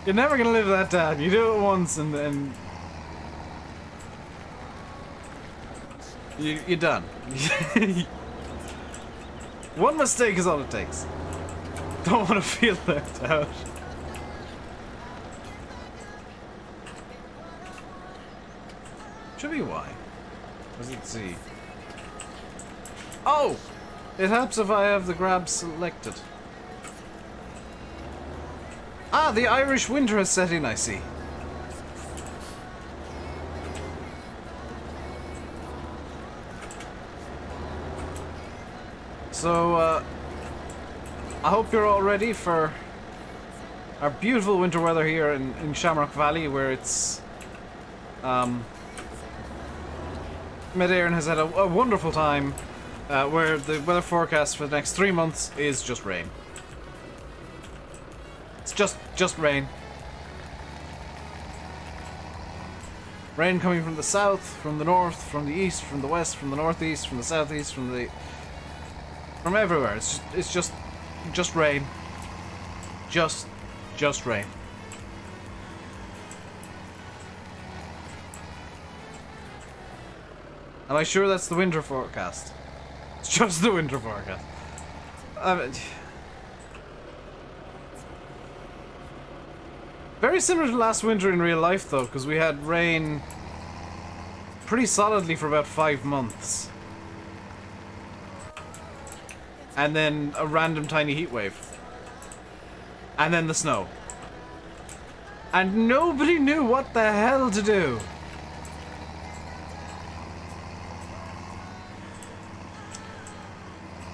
You're never gonna live that down. You do it once and then... You're done. One mistake is all it takes. Don't want to feel left out. Should be Y. Does it Z? Oh! It helps if I have the grab selected. Ah, the Irish winter has set in, I see. So, I hope you're all ready for our beautiful winter weather here in Shamrock Valley, where it's... Mid-Airn has had a wonderful time, where the weather forecast for the next 3 months is just rain. It's just rain. Rain coming from the south, from the north, from the east, from the west, from the northeast, from the southeast, from everywhere. It's just rain. Just rain. Am I sure that's the winter forecast? It's just the winter forecast. Very similar to last winter in real life, though, because we had rain pretty solidly for about 5 months. And then a random tiny heat wave. And then the snow. And nobody knew what the hell to do.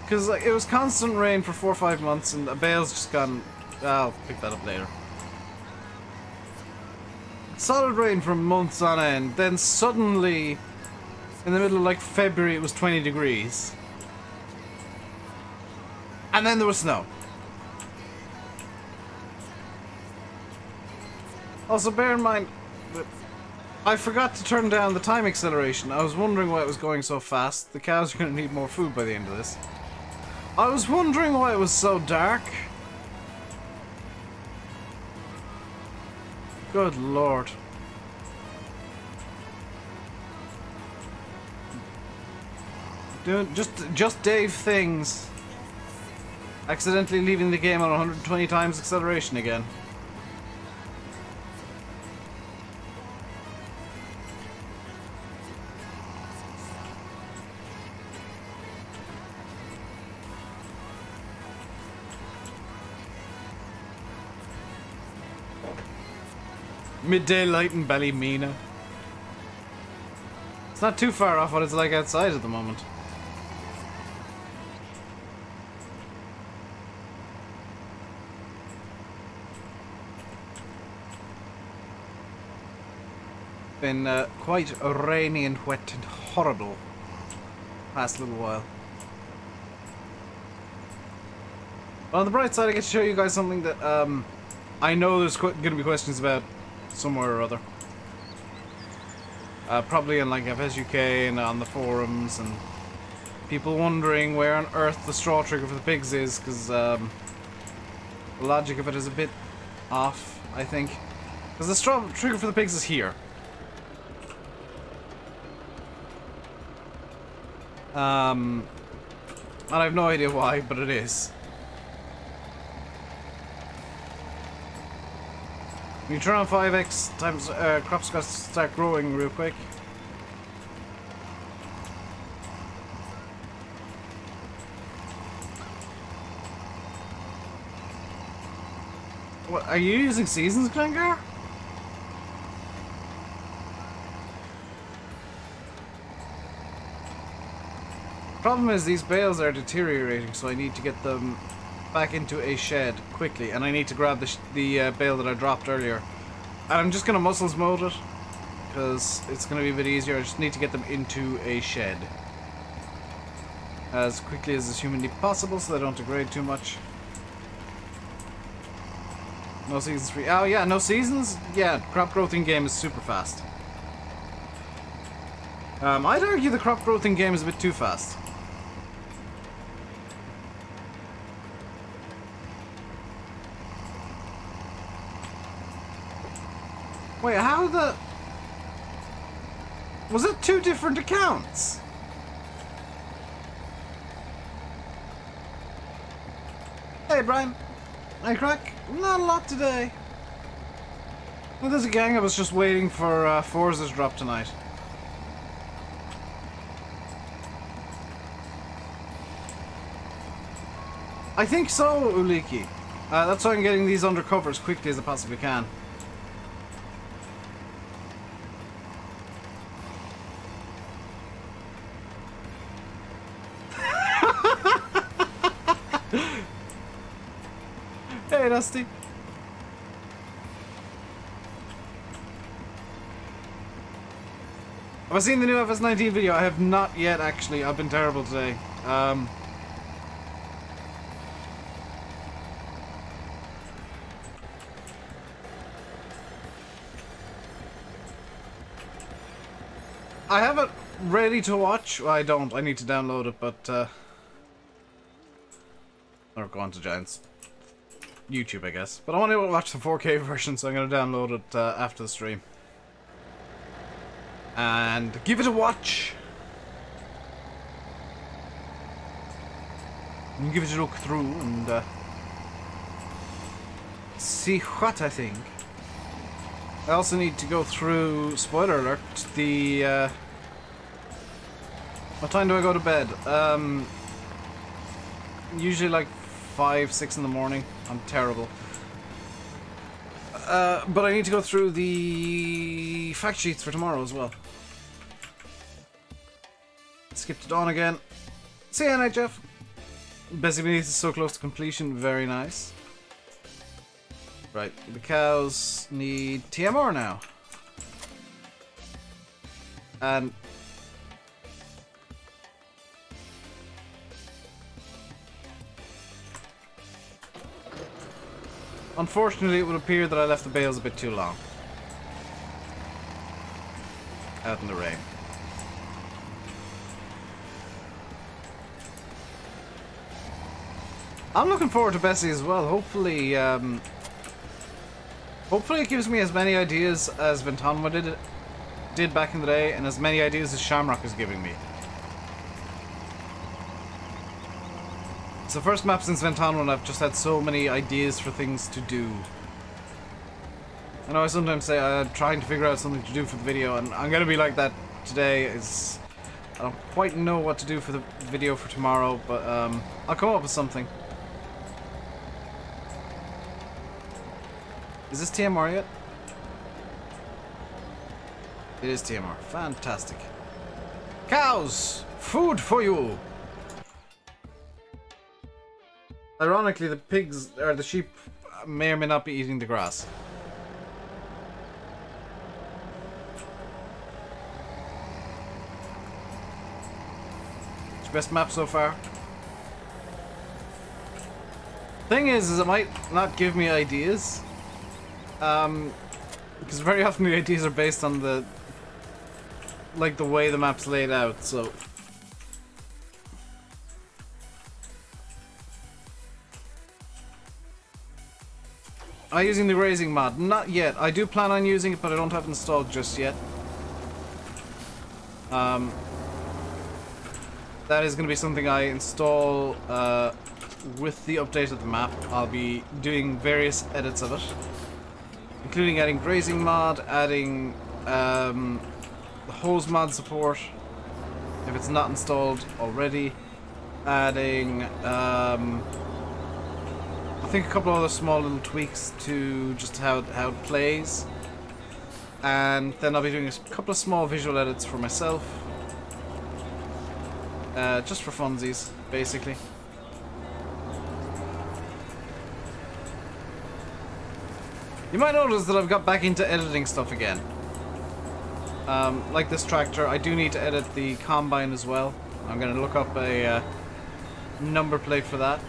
Because like, it was constant rain for 4 or 5 months, and the bale's just gone... I'll pick that up later. Solid rain for months on end, then suddenly, in the middle of like February, it was 20 degrees. And then there was snow. Also, bear in mind, I forgot to turn down the time acceleration. I was wondering why it was going so fast. The cows are going to need more food by the end of this. I was wondering why it was so dark. Good lord. Doing just Dave things. Accidentally leaving the game on 120 times acceleration again. Midday light in Ballymena. It's not too far off what it's like outside at the moment. Been quite rainy and wet and horrible past little while. But on the bright side, I get to show you guys something that I know there's going to be questions about somewhere or other. Probably in like FS UK and on the forums, and people wondering where on earth the straw trigger for the pigs is, because the logic of it is a bit off, I think. Because the straw trigger for the pigs is here. And I have no idea why, but it is. When you turn on 5x times crops got to start growing real quick. What, are you using seasons, Glengar? Problem is these bales are deteriorating, so I need to get them back into a shed quickly, and I need to grab the bale that I dropped earlier. And I'm just gonna muscles mode it because it's gonna be a bit easier. I just need to get them into a shed as quickly as is humanly possible, so they don't degrade too much. No seasons free. Oh yeah, no seasons. Yeah, crop growth in game is super fast. I'd argue the crop growth in game is a bit too fast. Wait, how the... Was it two different accounts? Hey, Brian. Hey, Crack. Not a lot today. Well, there's a gang of us just waiting for Forza's drop tonight. I think so, Uliki. That's why I'm getting these undercover as quickly as I possibly can. Hey, Dusty. Have I seen the new FS19 video? I have not yet, actually. I've been terrible today. I have it ready to watch. Well, I don't. I need to download it, but or go on to Giants YouTube, I guess. But I want to watch the 4K version, so I'm going to download it after the stream and give it a watch. And give it a look through and see what I think. I also need to go through, spoiler alert, the what time do I go to bed? Usually like 5, 6 in the morning. I'm terrible. But I need to go through the fact sheets for tomorrow as well. Skip to dawn again. See ya, Night Jeff. Bessie Beneath is so close to completion. Very nice. Right, the cows need TMR now. And unfortunately, it would appear that I left the bales a bit too long out in the rain. I'm looking forward to Bessie as well. Hopefully, hopefully it gives me as many ideas as Ventonwa did back in the day, and as many ideas as Shamrock is giving me. It's the first map since Ventonwa and I've just had so many ideas for things to do. I know I sometimes say I'm trying to figure out something to do for the video, and I'm gonna be like that today. I don't quite know what to do for the video for tomorrow, but I'll come up with something. Is this TMR yet? It is TMR. Fantastic. Cows! Food for you! Ironically, the pigs, or the sheep, may or may not be eating the grass. It's your best map so far? Thing is it might not give me ideas. Because very often the ideas are based on the way the map's laid out, so. Am I using the grazing mod? Not yet. I do plan on using it, but I don't have it installed just yet. That is going to be something I install with the update of the map. I'll be doing various edits of it, including adding grazing mod, adding the hose mod support if it's not installed already, adding I think a couple of other small little tweaks to just how it plays, and then I'll be doing a couple of small visual edits for myself, just for funsies, basically. You might notice that I've got back into editing stuff again. Like this tractor, I do need to edit the combine as well. I'm going to look up a number plate for that.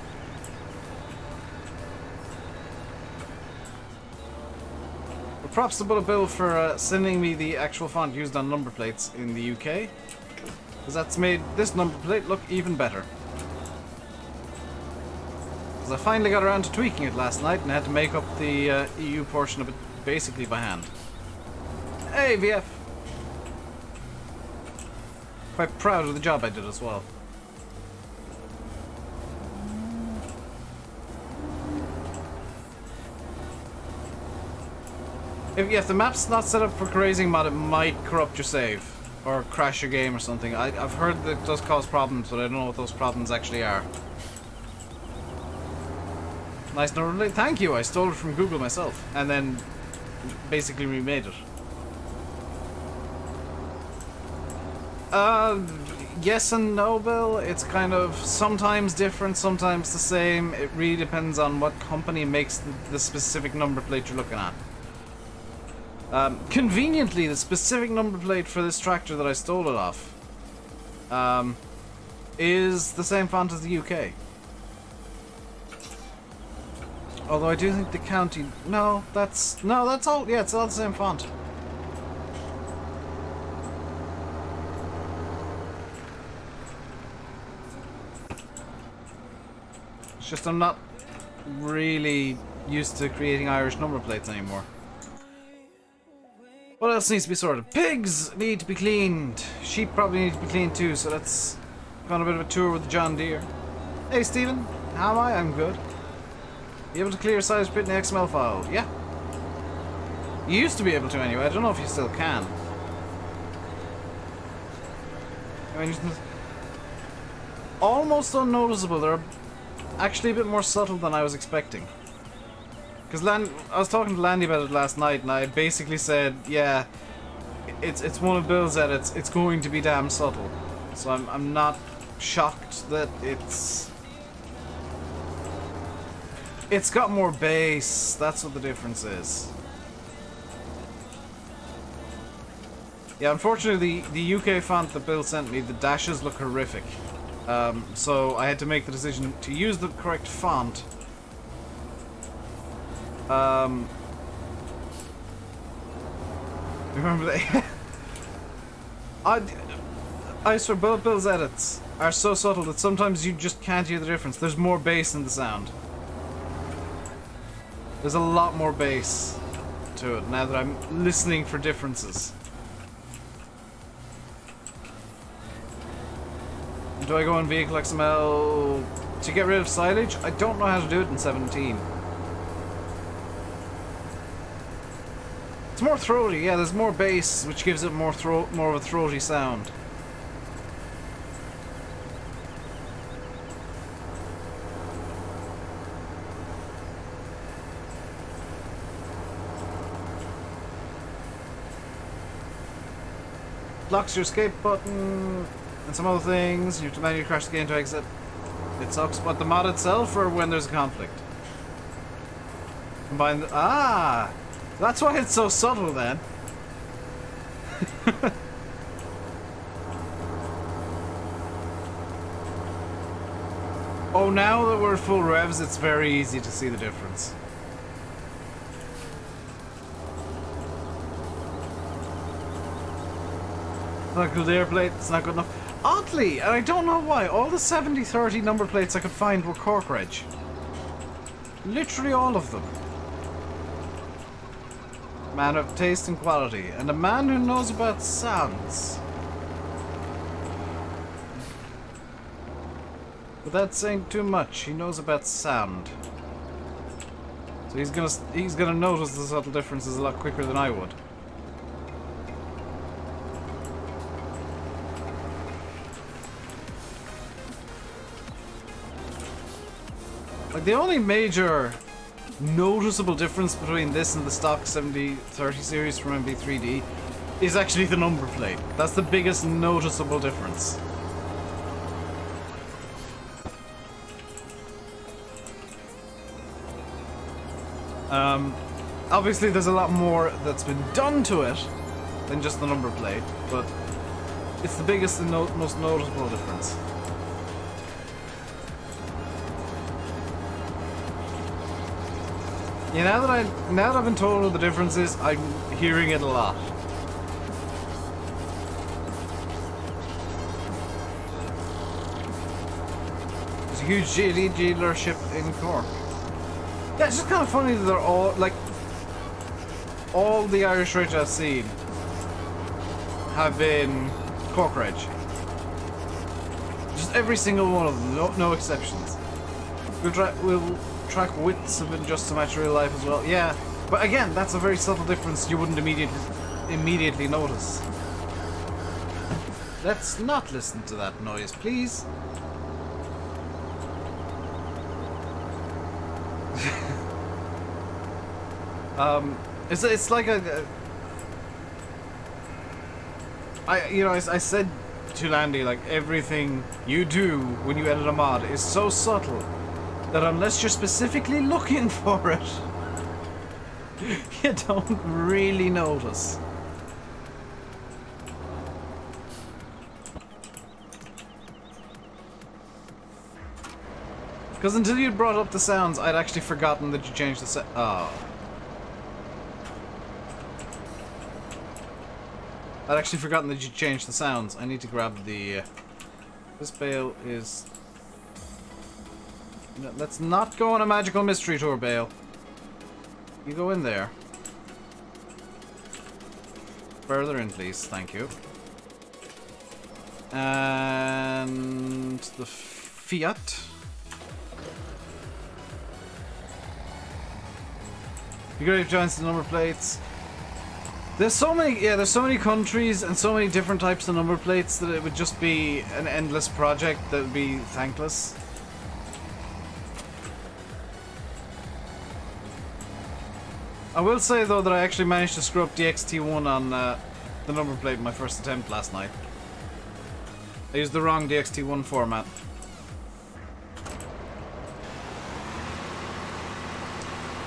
But props to Bullet Bill for sending me the actual font used on number plates in the UK, because that's made this number plate look even better. Because I finally got around to tweaking it last night and had to make up the EU portion of it basically by hand. Hey, VF! Quite proud of the job I did as well. If the map's not set up for grazing mod, it might corrupt your save or crash your game or something. I've heard that it does cause problems, but I don't know what those problems actually are. Nice number. Thank you. I stole it from Google myself and then basically remade it. Yes and no, Bill. It's kind of sometimes different, sometimes the same. It really depends on what company makes the specific number plate you're looking at. Conveniently, the specific number plate for this tractor that I stole it off is the same font as the UK. Although I do think the county... No, that's all... Yeah, it's all the same font. It's just I'm not really used to creating Irish number plates anymore. What else needs to be sorted? Pigs need to be cleaned. Sheep probably need to be cleaned too, so let's go on a bit of a tour with the John Deere. Hey Stephen, how am I? I'm good. You able to clear size print in the XML file? Yeah. You used to be able to anyway. I don't know if you still can. I mean, almost unnoticeable. They're actually a bit more subtle than I was expecting. Because I was talking to Landy about it last night, and I basically said, yeah, it's one of Bill's edits. It's going to be damn subtle. So I'm not shocked that it's got more bass. That's what the difference is. Yeah, unfortunately, the UK font that Bill sent me, the dashes look horrific. So I had to make the decision to use the correct font. Remember that? I swear, Bill's edits are so subtle that sometimes you just can't hear the difference. There's more bass in the sound. There's a lot more bass to it now that I'm listening for differences. Do I go in Vehicle XML to get rid of silage? I don't know how to do it in 17. It's more throaty, yeah, there's more bass, which gives it more of a throaty sound. Locks your escape button and some other things. You have to manually crash the game to exit. It sucks. What, the mod itself or when there's a conflict? Combine the... Ah! That's why it's so subtle then. Oh, now that we're at full revs, it's very easy to see the difference. Not good air plate, it's not good enough. Oddly, and I don't know why, all the 70-30 number plates I could find were cork reg. Literally all of them. Man of taste and quality, and a man who knows about sounds. Without saying too much, he knows about sound. So he's gonna notice the subtle differences a lot quicker than I would. Like, the only major noticeable difference between this and the stock 70-30 series from MB3D is actually the number plate. That's the biggest noticeable difference. Obviously there's a lot more that's been done to it than just the number plate, but it's the biggest and most noticeable difference. Yeah, now that I've been told what the difference is, I'm hearing it a lot. There's a huge GLE dealership in Cork. Yeah, it's just kind of funny that they're all, like, all the Irish rigs I've seen have been cork reg. Just every single one of them, no exceptions. We'll track widths have been just to match real life as well. Yeah, but again, that's a very subtle difference you wouldn't immediately notice. Let's not listen to that noise, please. It's like I said to Landy, like, everything you do when you edit a mod is so subtle that unless you're specifically looking for it, you don't really notice. Because until you brought up the sounds, I'd actually forgotten that you changed the I'd actually forgotten that you changed the sounds. I need to grab the... this bale is... No, let's not go on a magical mystery tour, Bale. You go in there. Further in, please. Thank you. And... the Fiat. You gotta join the number plates. There's so many countries and so many different types of number plates that it would just be an endless project that would be thankless. I will say though that I actually managed to screw up DXT1 on the number plate in my first attempt last night. I used the wrong DXT1 format.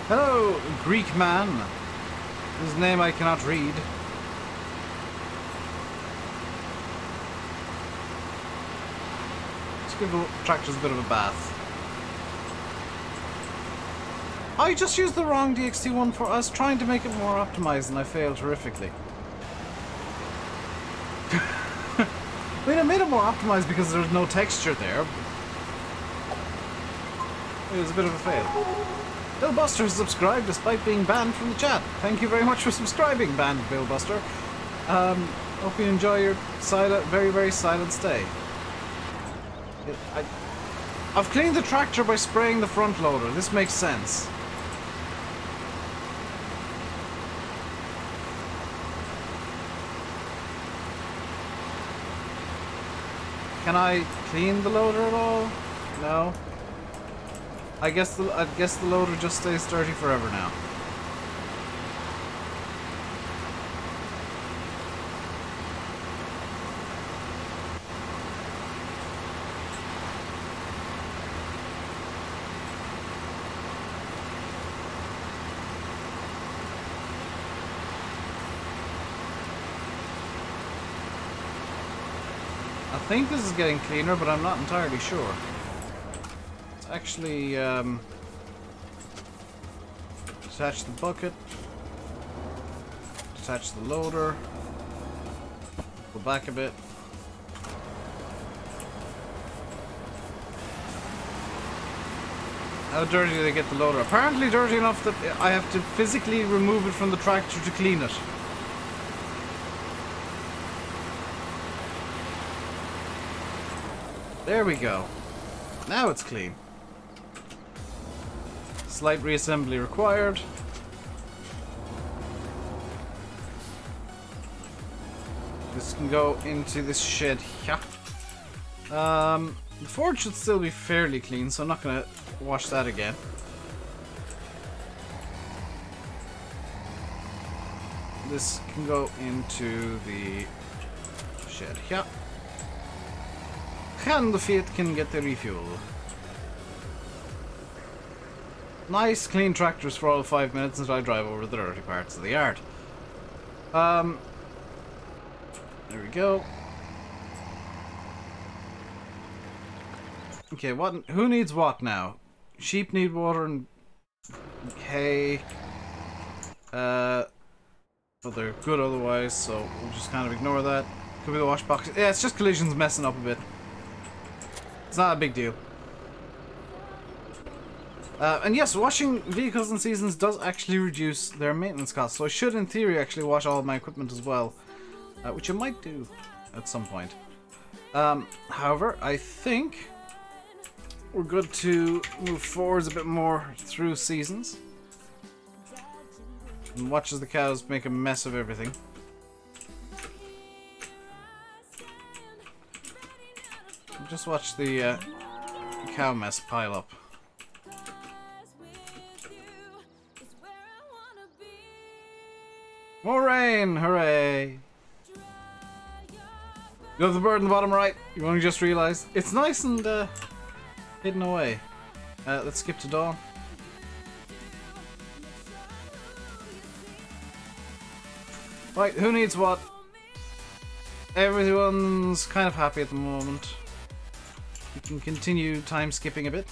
Hello, Greek man. His name I cannot read. Let's give the tractors a bit of a bath. I just used the wrong DXT1 for... I was trying to make it more optimized and I failed horrifically. I mean, I made it more optimized because there's no texture there. It was a bit of a fail. Bill Buster has subscribed despite being banned from the chat. Thank you very much for subscribing, banned Bill Buster. Hope you enjoy your silent, very, very silent stay. I've cleaned the tractor by spraying the front loader. This makes sense. Can I clean the loader at all? No. I guess the loader just stays dirty forever now. I think this is getting cleaner, but I'm not entirely sure. actually detach the bucket, detach the loader, go back a bit. How dirty did I get the loader? Apparently dirty enough that I have to physically remove it from the tractor to clean it. There we go. Now it's clean. Slight reassembly required. This can go into this shed here. The forge should still be fairly clean, so I'm not going to wash that again. This can go into the shed here. And the Fiat can get the refuel. Nice clean tractors for all 5 minutes until I drive over the dirty parts of the yard. There we go. Okay, who needs what now? Sheep need water and hay. But they're good otherwise, so we'll just kind of ignore that. Could be the wash box. Yeah, it's just collisions messing up a bit. It's not a big deal. And yes, washing vehicles in seasons does actually reduce their maintenance costs. So I should, in theory, actually wash all of my equipment as well. Which I might do at some point. However, I think we're good to move forwards a bit more through seasons. And watch as the cows make a mess of everything. Just watch the cow mess pile up. More rain! Hooray! You have the bird in the bottom right. You only just realised. It's nice and hidden away. Let's skip to dawn. Right, who needs what? Everyone's kind of happy at the moment. We can continue time skipping a bit.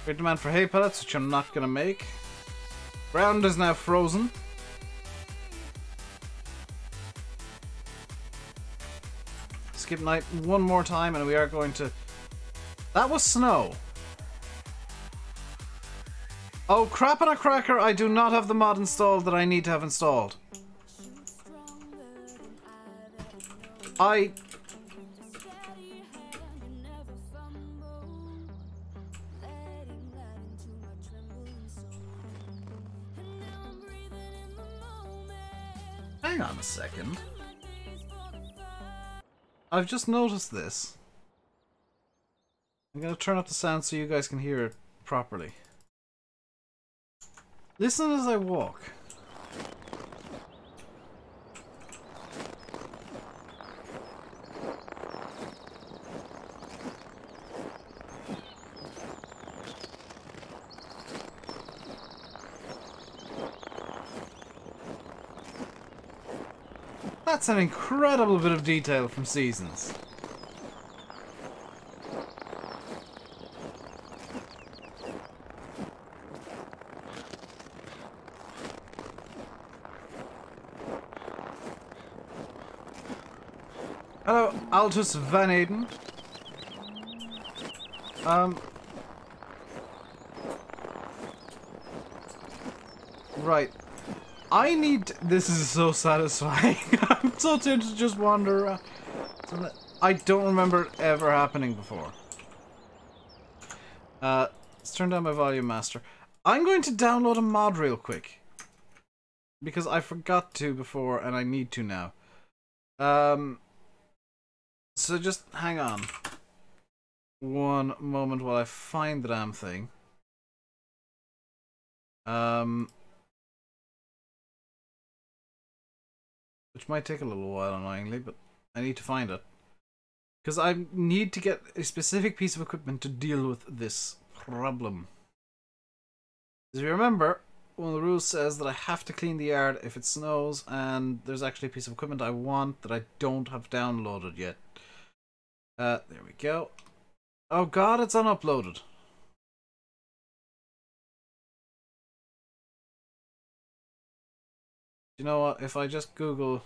Great demand for hay pellets, which I'm not gonna make. Ground is now frozen. Skip night one more time and we are going to... That was snow. Oh crap on a cracker, I do not have the mod installed that I need to have installed. Hang on a second. I've just noticed this. I'm gonna turn up the sound so you guys can hear it properly. Listen as I walk. That's an incredible bit of detail from Seasons. Hello, Altus Van Aden. Right. I need... This is so satisfying. I'm so tempted to just wander around. I don't remember it ever happening before. Let's turn down my volume master. I'm going to download a mod real quick. Because I forgot to before and I need to now. So just hang on. One moment while I find the damn thing. Which might take a little while, annoyingly, but I need to find it. Because I need to get a specific piece of equipment to deal with this problem. As you remember, one of the rules says that I have to clean the yard if it snows, and there's actually a piece of equipment I want that I don't have downloaded yet. There we go. Oh god, it's unuploaded. You know what, if I just Google...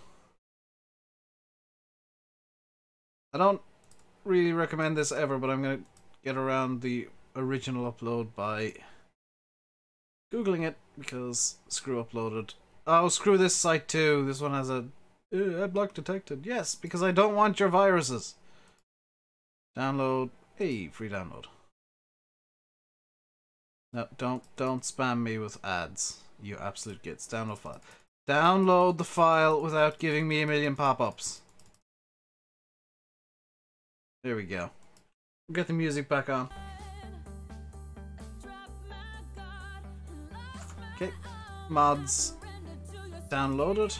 I don't really recommend this ever, but I'm going to get around the original upload by Googling it, because screw uploaded. Oh, screw this site too. This one has a ad block detected. Yes, because I don't want your viruses. Download. Hey, free download. No, don't spam me with ads. You absolute gits. Download file. Download the file without giving me a million pop-ups. There we go. Get the music back on. Okay. Mods downloaded.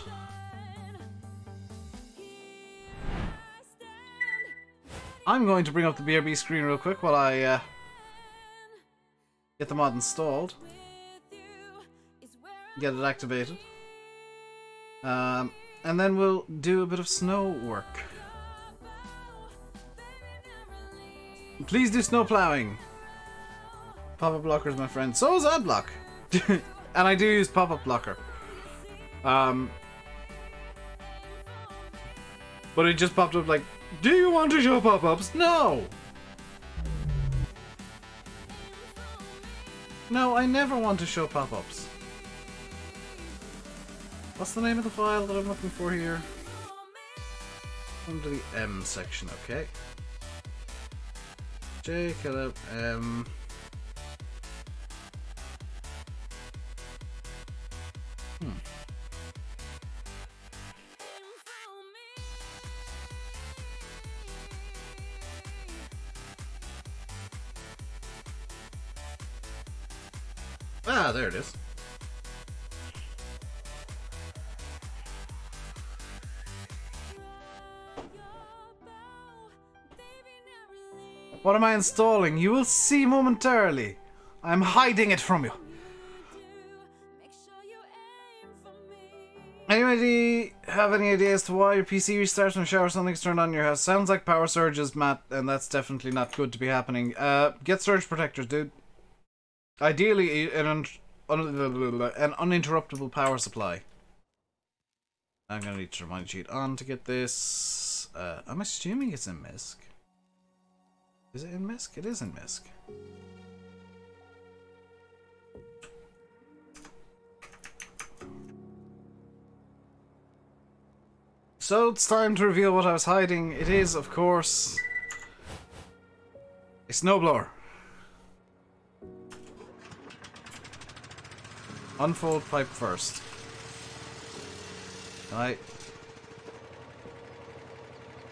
I'm going to bring up the BRB screen real quick while I get the mod installed. Get it activated. And then we'll do a bit of snow work. Please do snow plowing. Pop-up blocker is my friend. So is Adblock. And I do use pop-up blocker. But it just popped up like, do you want to show pop-ups? No! No, I never want to show pop-ups. What's the name of the file that I'm looking for here? Under the M section, okay. J, K, M. Ah, there it is. What am I installing? You will see momentarily. I'm hiding it from you. Anybody have any idea as to why your PC restarts when shower something's turned on in your house? Sounds like power surges, Matt, and that's definitely not good to be happening. Get surge protectors, dude. Ideally, an uninterruptible power supply. I'm gonna need to turn my sheet on to get this. I'm assuming it's in MISC. Is it in MISC? It is in MISC. So it's time to reveal what I was hiding. It is, of course, a snowblower. Unfold pipe first. Can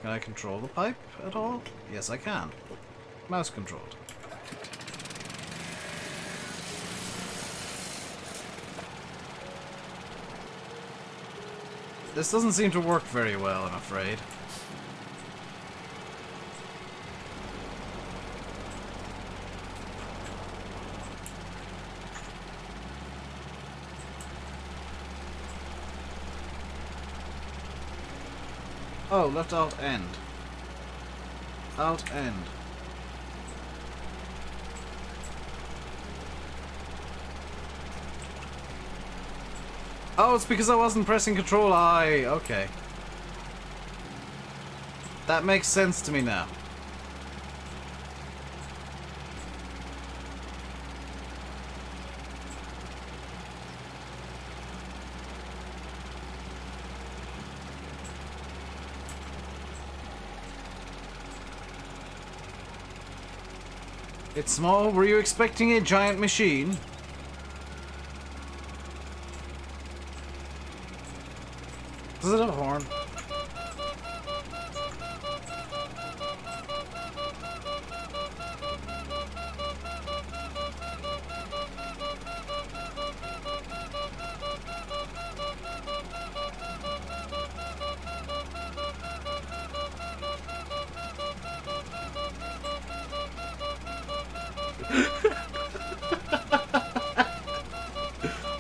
I control the pipe at all? Yes, I can. Mouse controlled. This doesn't seem to work very well, I'm afraid. Oh, left alt end. Alt end. Oh, it's because I wasn't pressing Control I. Okay. That makes sense to me now. It's small. Were you expecting a giant machine? Does it have a horn?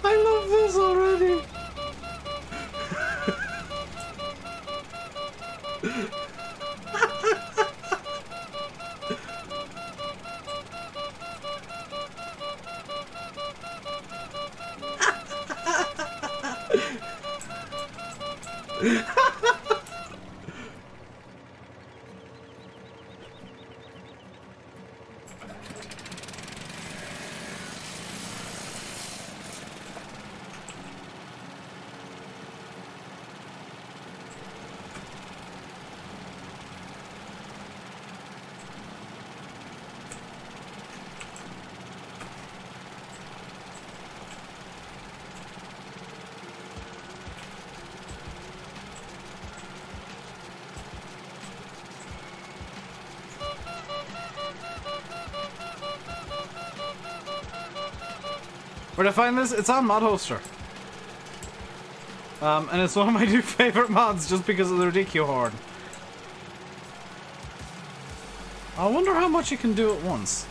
I Where did I find this? It's on Mod Hoster. And it's one of my new favorite mods just because of the ridiculous horn. I wonder how much you can do at once.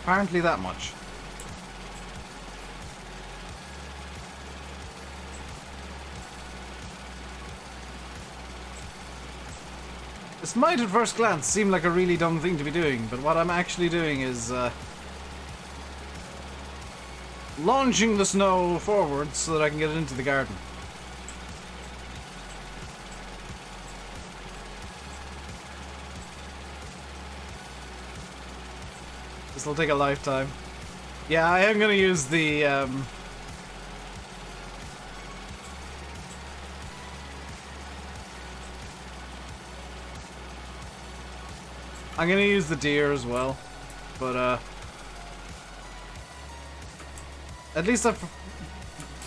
Apparently that much. This might at first glance seem like a really dumb thing to be doing, but what I'm actually doing is launching the snow forward so that I can get it into the garden. This will take a lifetime. Yeah, I am going to use the I'm gonna use the deer as well, but at least I've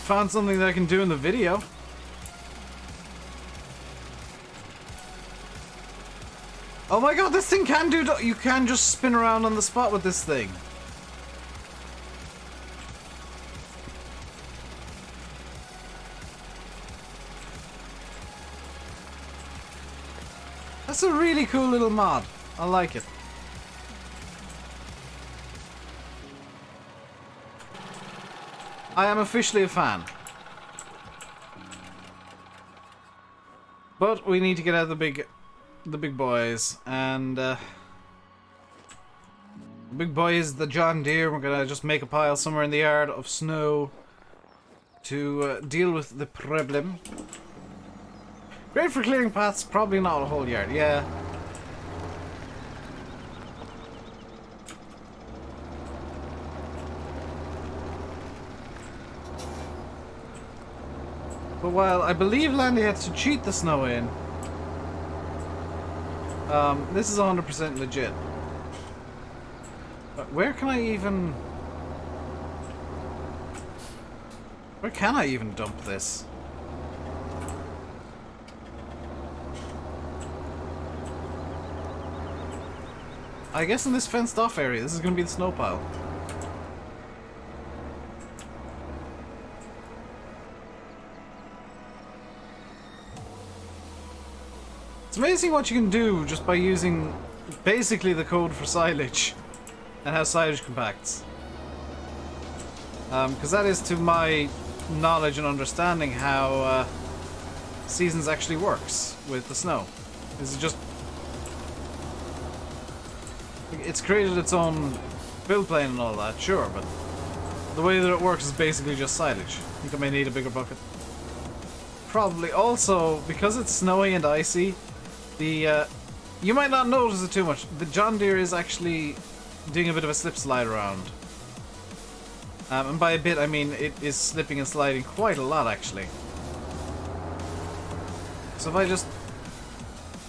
found something that I can do in the video. Oh my god, this thing can do, you can just spin around on the spot with this thing. That's a really cool little mod. I like it. I am officially a fan. But we need to get out the big boys, and the big boy is the John Deere. We're gonna just make a pile somewhere in the yard of snow to deal with the problem. Great for clearing paths, probably not a whole yard. Yeah. But while I believe Landy had to cheat the snow in, this is 100% legit. But where can I even dump this? I guess in this fenced off area, this is going to be the snow pile. It's amazing what you can do just by using basically the code for silage and how silage compacts. Because that is, to my knowledge and understanding, how seasons actually works with the snow. This is just... It's created its own build plane and all that, sure, but the way that it works is basically just silage. I think I may need a bigger bucket. Probably. Also, because it's snowy and icy, the you might not notice it too much. The John Deere is actually doing a bit of a slip slide around. And by a bit, I mean it is slipping and sliding quite a lot, actually. So if I just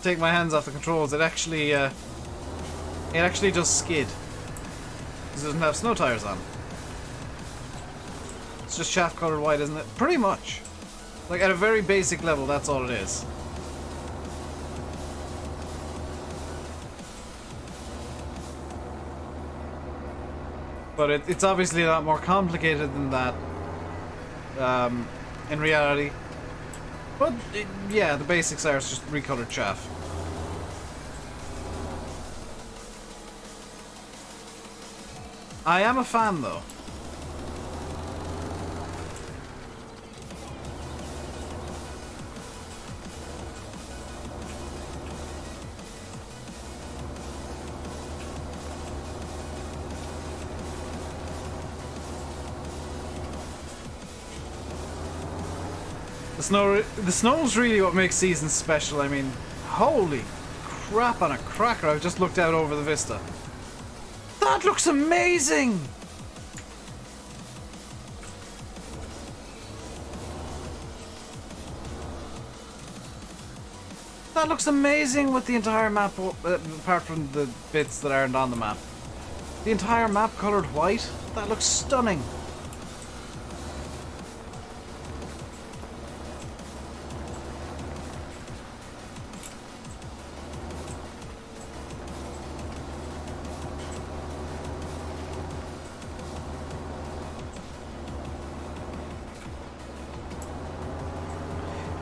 take my hands off the controls, it actually does skid. Because it doesn't have snow tires on. It's just shaft colored white, isn't it? Pretty much. Like, at a very basic level, that's all it is. But it's obviously a lot more complicated than that, in reality. But, yeah, the basics are it's just recolored chaff. I am a fan, though. The snow's really what makes seasons special. I mean, holy crap on a cracker! I've just looked out over the vista. That looks amazing! That looks amazing with the entire map, apart from the bits that aren't on the map. The entire map coloured white? That looks stunning!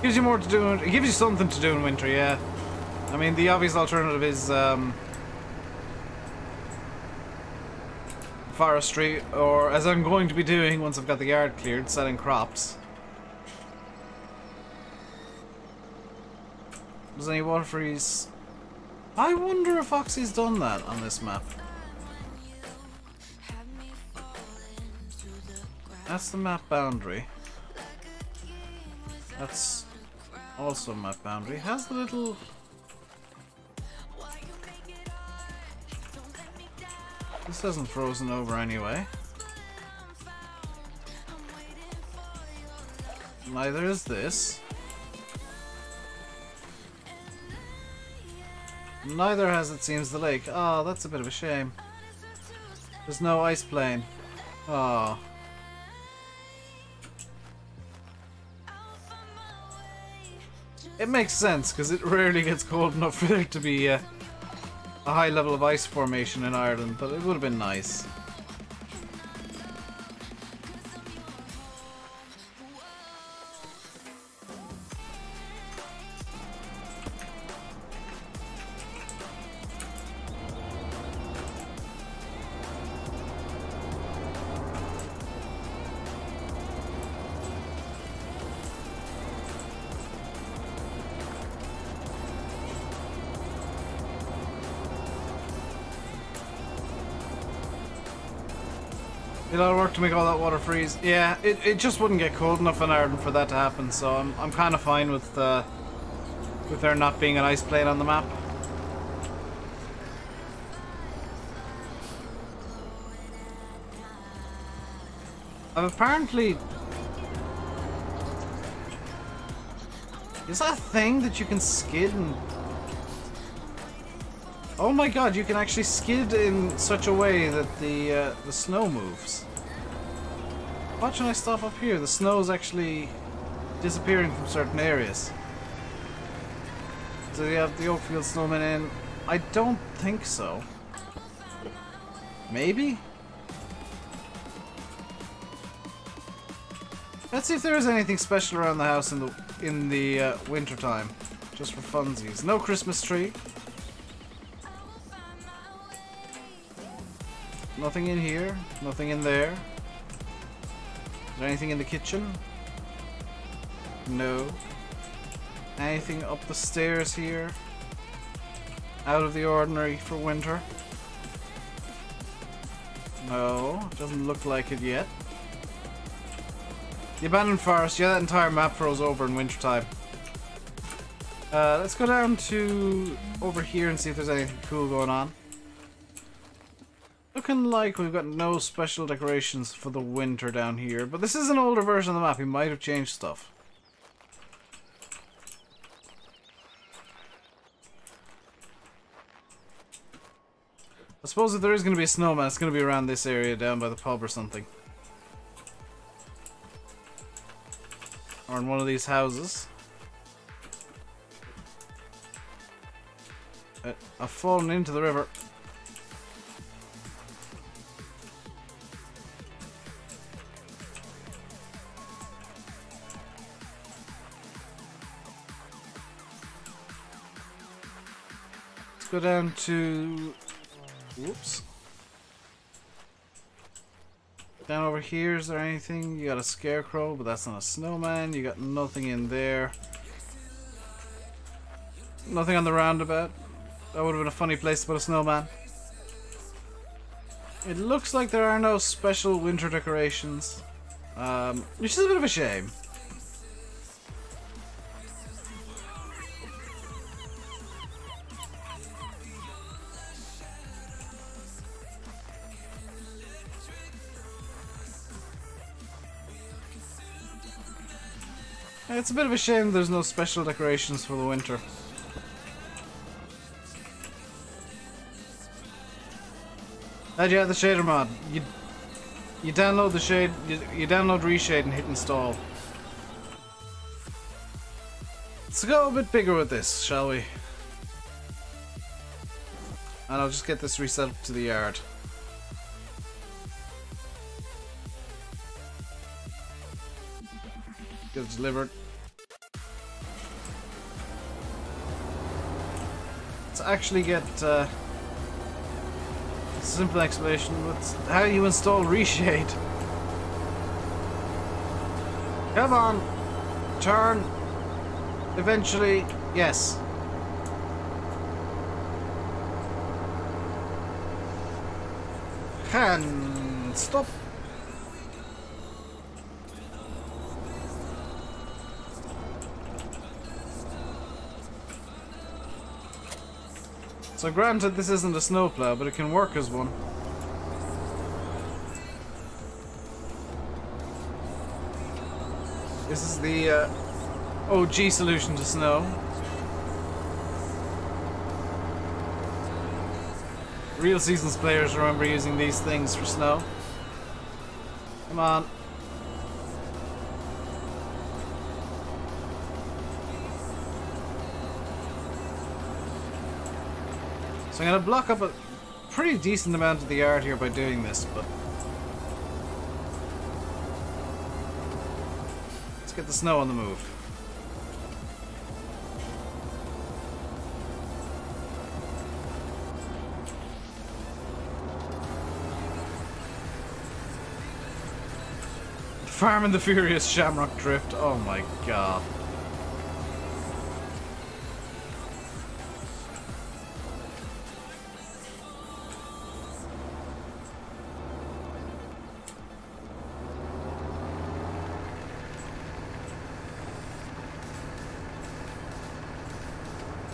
Gives you more to do. It gives you something to do in winter, yeah. I mean, the obvious alternative is forestry, or as I'm going to be doing once I've got the yard cleared, selling crops. Does any water freeze? I wonder if Oxy's done that on this map. That's the map boundary. That's also map boundary. Has the little... This hasn't frozen over anyway. Neither is this. Neither has, it seems, the lake. Oh, that's a bit of a shame. There's no ice plane. Oh. It makes sense, because it rarely gets cold enough for there to be a high level of ice formation in Ireland, but it would have been nice. A lot of work to make all that water freeze. Yeah, it just wouldn't get cold enough in Ireland for that to happen, so I'm kind of fine with there not being an ice plane on the map. I've apparently... Is that a thing that you can skid and... Oh my god, you can actually skid in such a way that the snow moves. Watch when I stop up here, the snow is actually disappearing from certain areas. Do you have the Oakfield snowmen in? I don't think so. Maybe? Let's see if there is anything special around the house in the winter time, just for funsies. No Christmas tree. Nothing in here, nothing in there. Is there anything in the kitchen? No. Anything up the stairs here? Out of the ordinary for winter? No, doesn't look like it yet. The abandoned forest, yeah, that entire map froze over in wintertime. Let's go down to over here and see if there's anything cool going on. Looking like we've got no special decorations for the winter down here, but this is an older version of the map. We might have changed stuff. I suppose if there is going to be a snowman, it's going to be around this area down by the pub or something. Or in one of these houses. I've fallen into the river. Go down to... Whoops. Down over here, is there anything? You got a scarecrow, but that's not a snowman. You got nothing in there. Nothing on the roundabout. That would have been a funny place to put a snowman. It looks like there are no special winter decorations. Which is a bit of a shame. It's a bit of a shame there's no special decorations for the winter. And yeah, the shader mod. You download the shade, you download Reshade and hit install. Let's go a bit bigger with this, shall we? And I'll just get this reset up to the yard. Get it delivered. Let's actually get a simple explanation with how you install Reshade. Come on, turn. Eventually, yes. And stop. So granted, this isn't a snowplow, but it can work as one. This is the OG solution to snow. Real Seasons players remember using these things for snow. Come on. So I'm going to block up a pretty decent amount of the yard here by doing this, but let's get the snow on the move. Farm and the Furious Shamrock Drift, oh my god.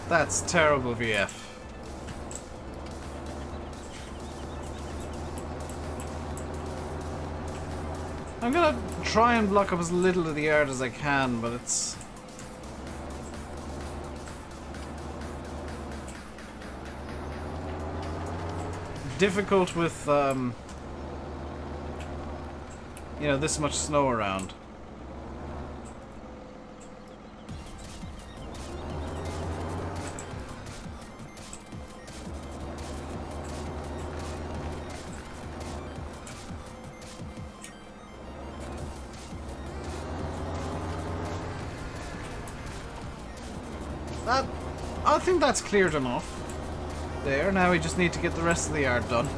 That's terrible VF. I'm gonna try and block up as little of the yard as I can, but it's difficult with you know, this much snow around. I think that's cleared enough. There, now we just need to get the rest of the yard done.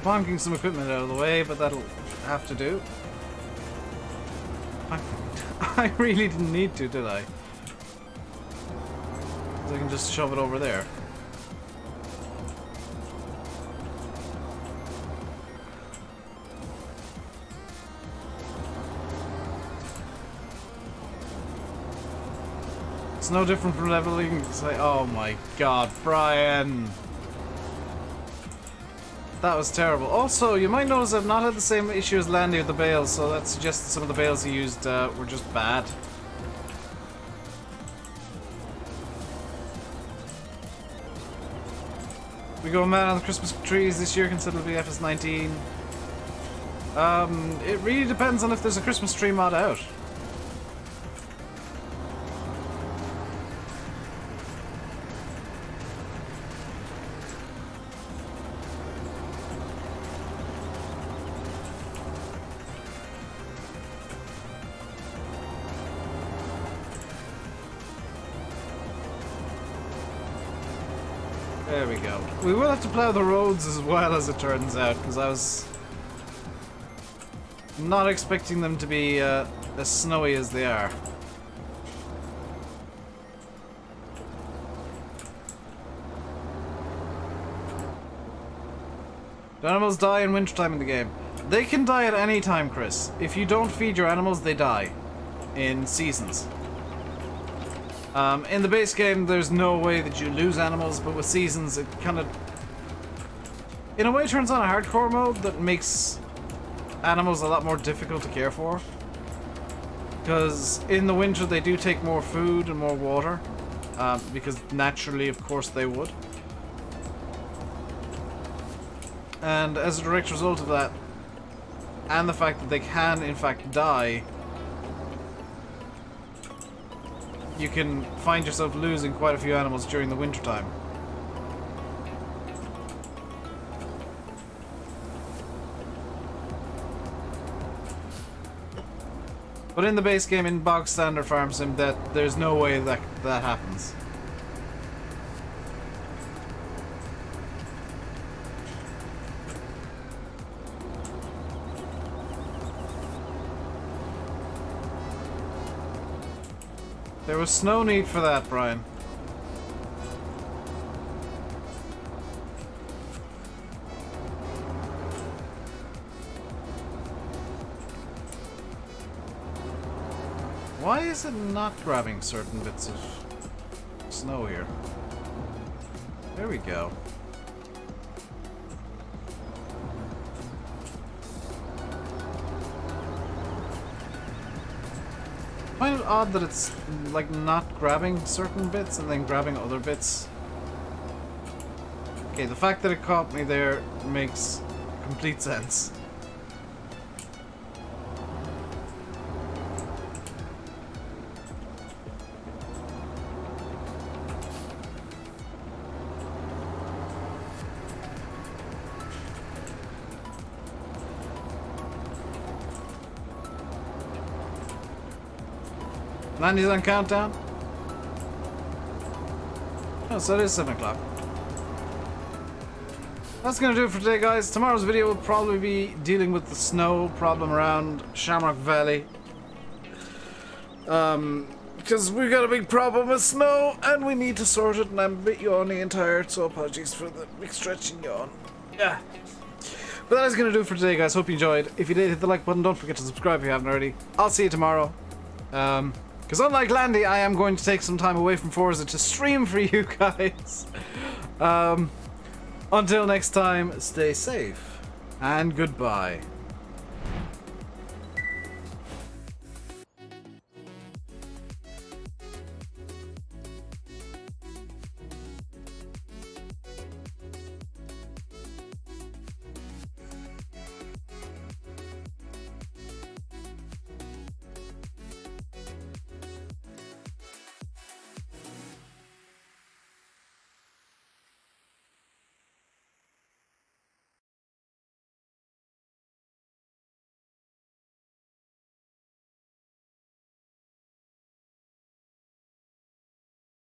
Bonking some equipment out of the way, but that'll have to do. I really didn't need to, did I? 'Cause I can just shove it over there. It's no different from leveling. It's like, oh my god, Brian! That was terrible. Also, you might notice I've not had the same issue as Landy with the bales, so that suggests that some of the bales he used were just bad. We go mad on the Christmas trees this year, consider the FS19. It really depends on if there's a Christmas tree mod out. There we go. We will have to plow the roads as well, as it turns out, because I was not expecting them to be as snowy as they are. Do animals die in wintertime in the game? They can die at any time, Chris. If you don't feed your animals, they die in seasons. In the base game, there's no way that you lose animals, but with seasons, it kind of, in a way, turns on a hardcore mode that makes animals a lot more difficult to care for. Because in the winter, they do take more food and more water, because naturally, of course, they would. And as a direct result of that, and the fact that they can, in fact, die, you can find yourself losing quite a few animals during the wintertime. But in the base game, in bog standard farm sim, there's no way that that happens. There was no need for that, Brian. Why is it not grabbing certain bits of snow here? There we go. I find it odd that it's like not grabbing certain bits and then grabbing other bits. Okay, the fact that it caught me there makes complete sense. Landy's on countdown. Oh, so it is 7 o'clock. That's gonna do it for today, guys. Tomorrow's video will probably be dealing with the snow problem around Shamrock Valley. Because we've got a big problem with snow and we need to sort it, and I'm a bit yawny and tired, so apologies for the big stretching yawn. Yeah. But that is gonna do it for today, guys. Hope you enjoyed. If you did, hit the like button. Don't forget to subscribe if you haven't already. I'll see you tomorrow. Because unlike Landy, I am going to take some time away from Forza to stream for you guys. Until next time, stay safe and goodbye.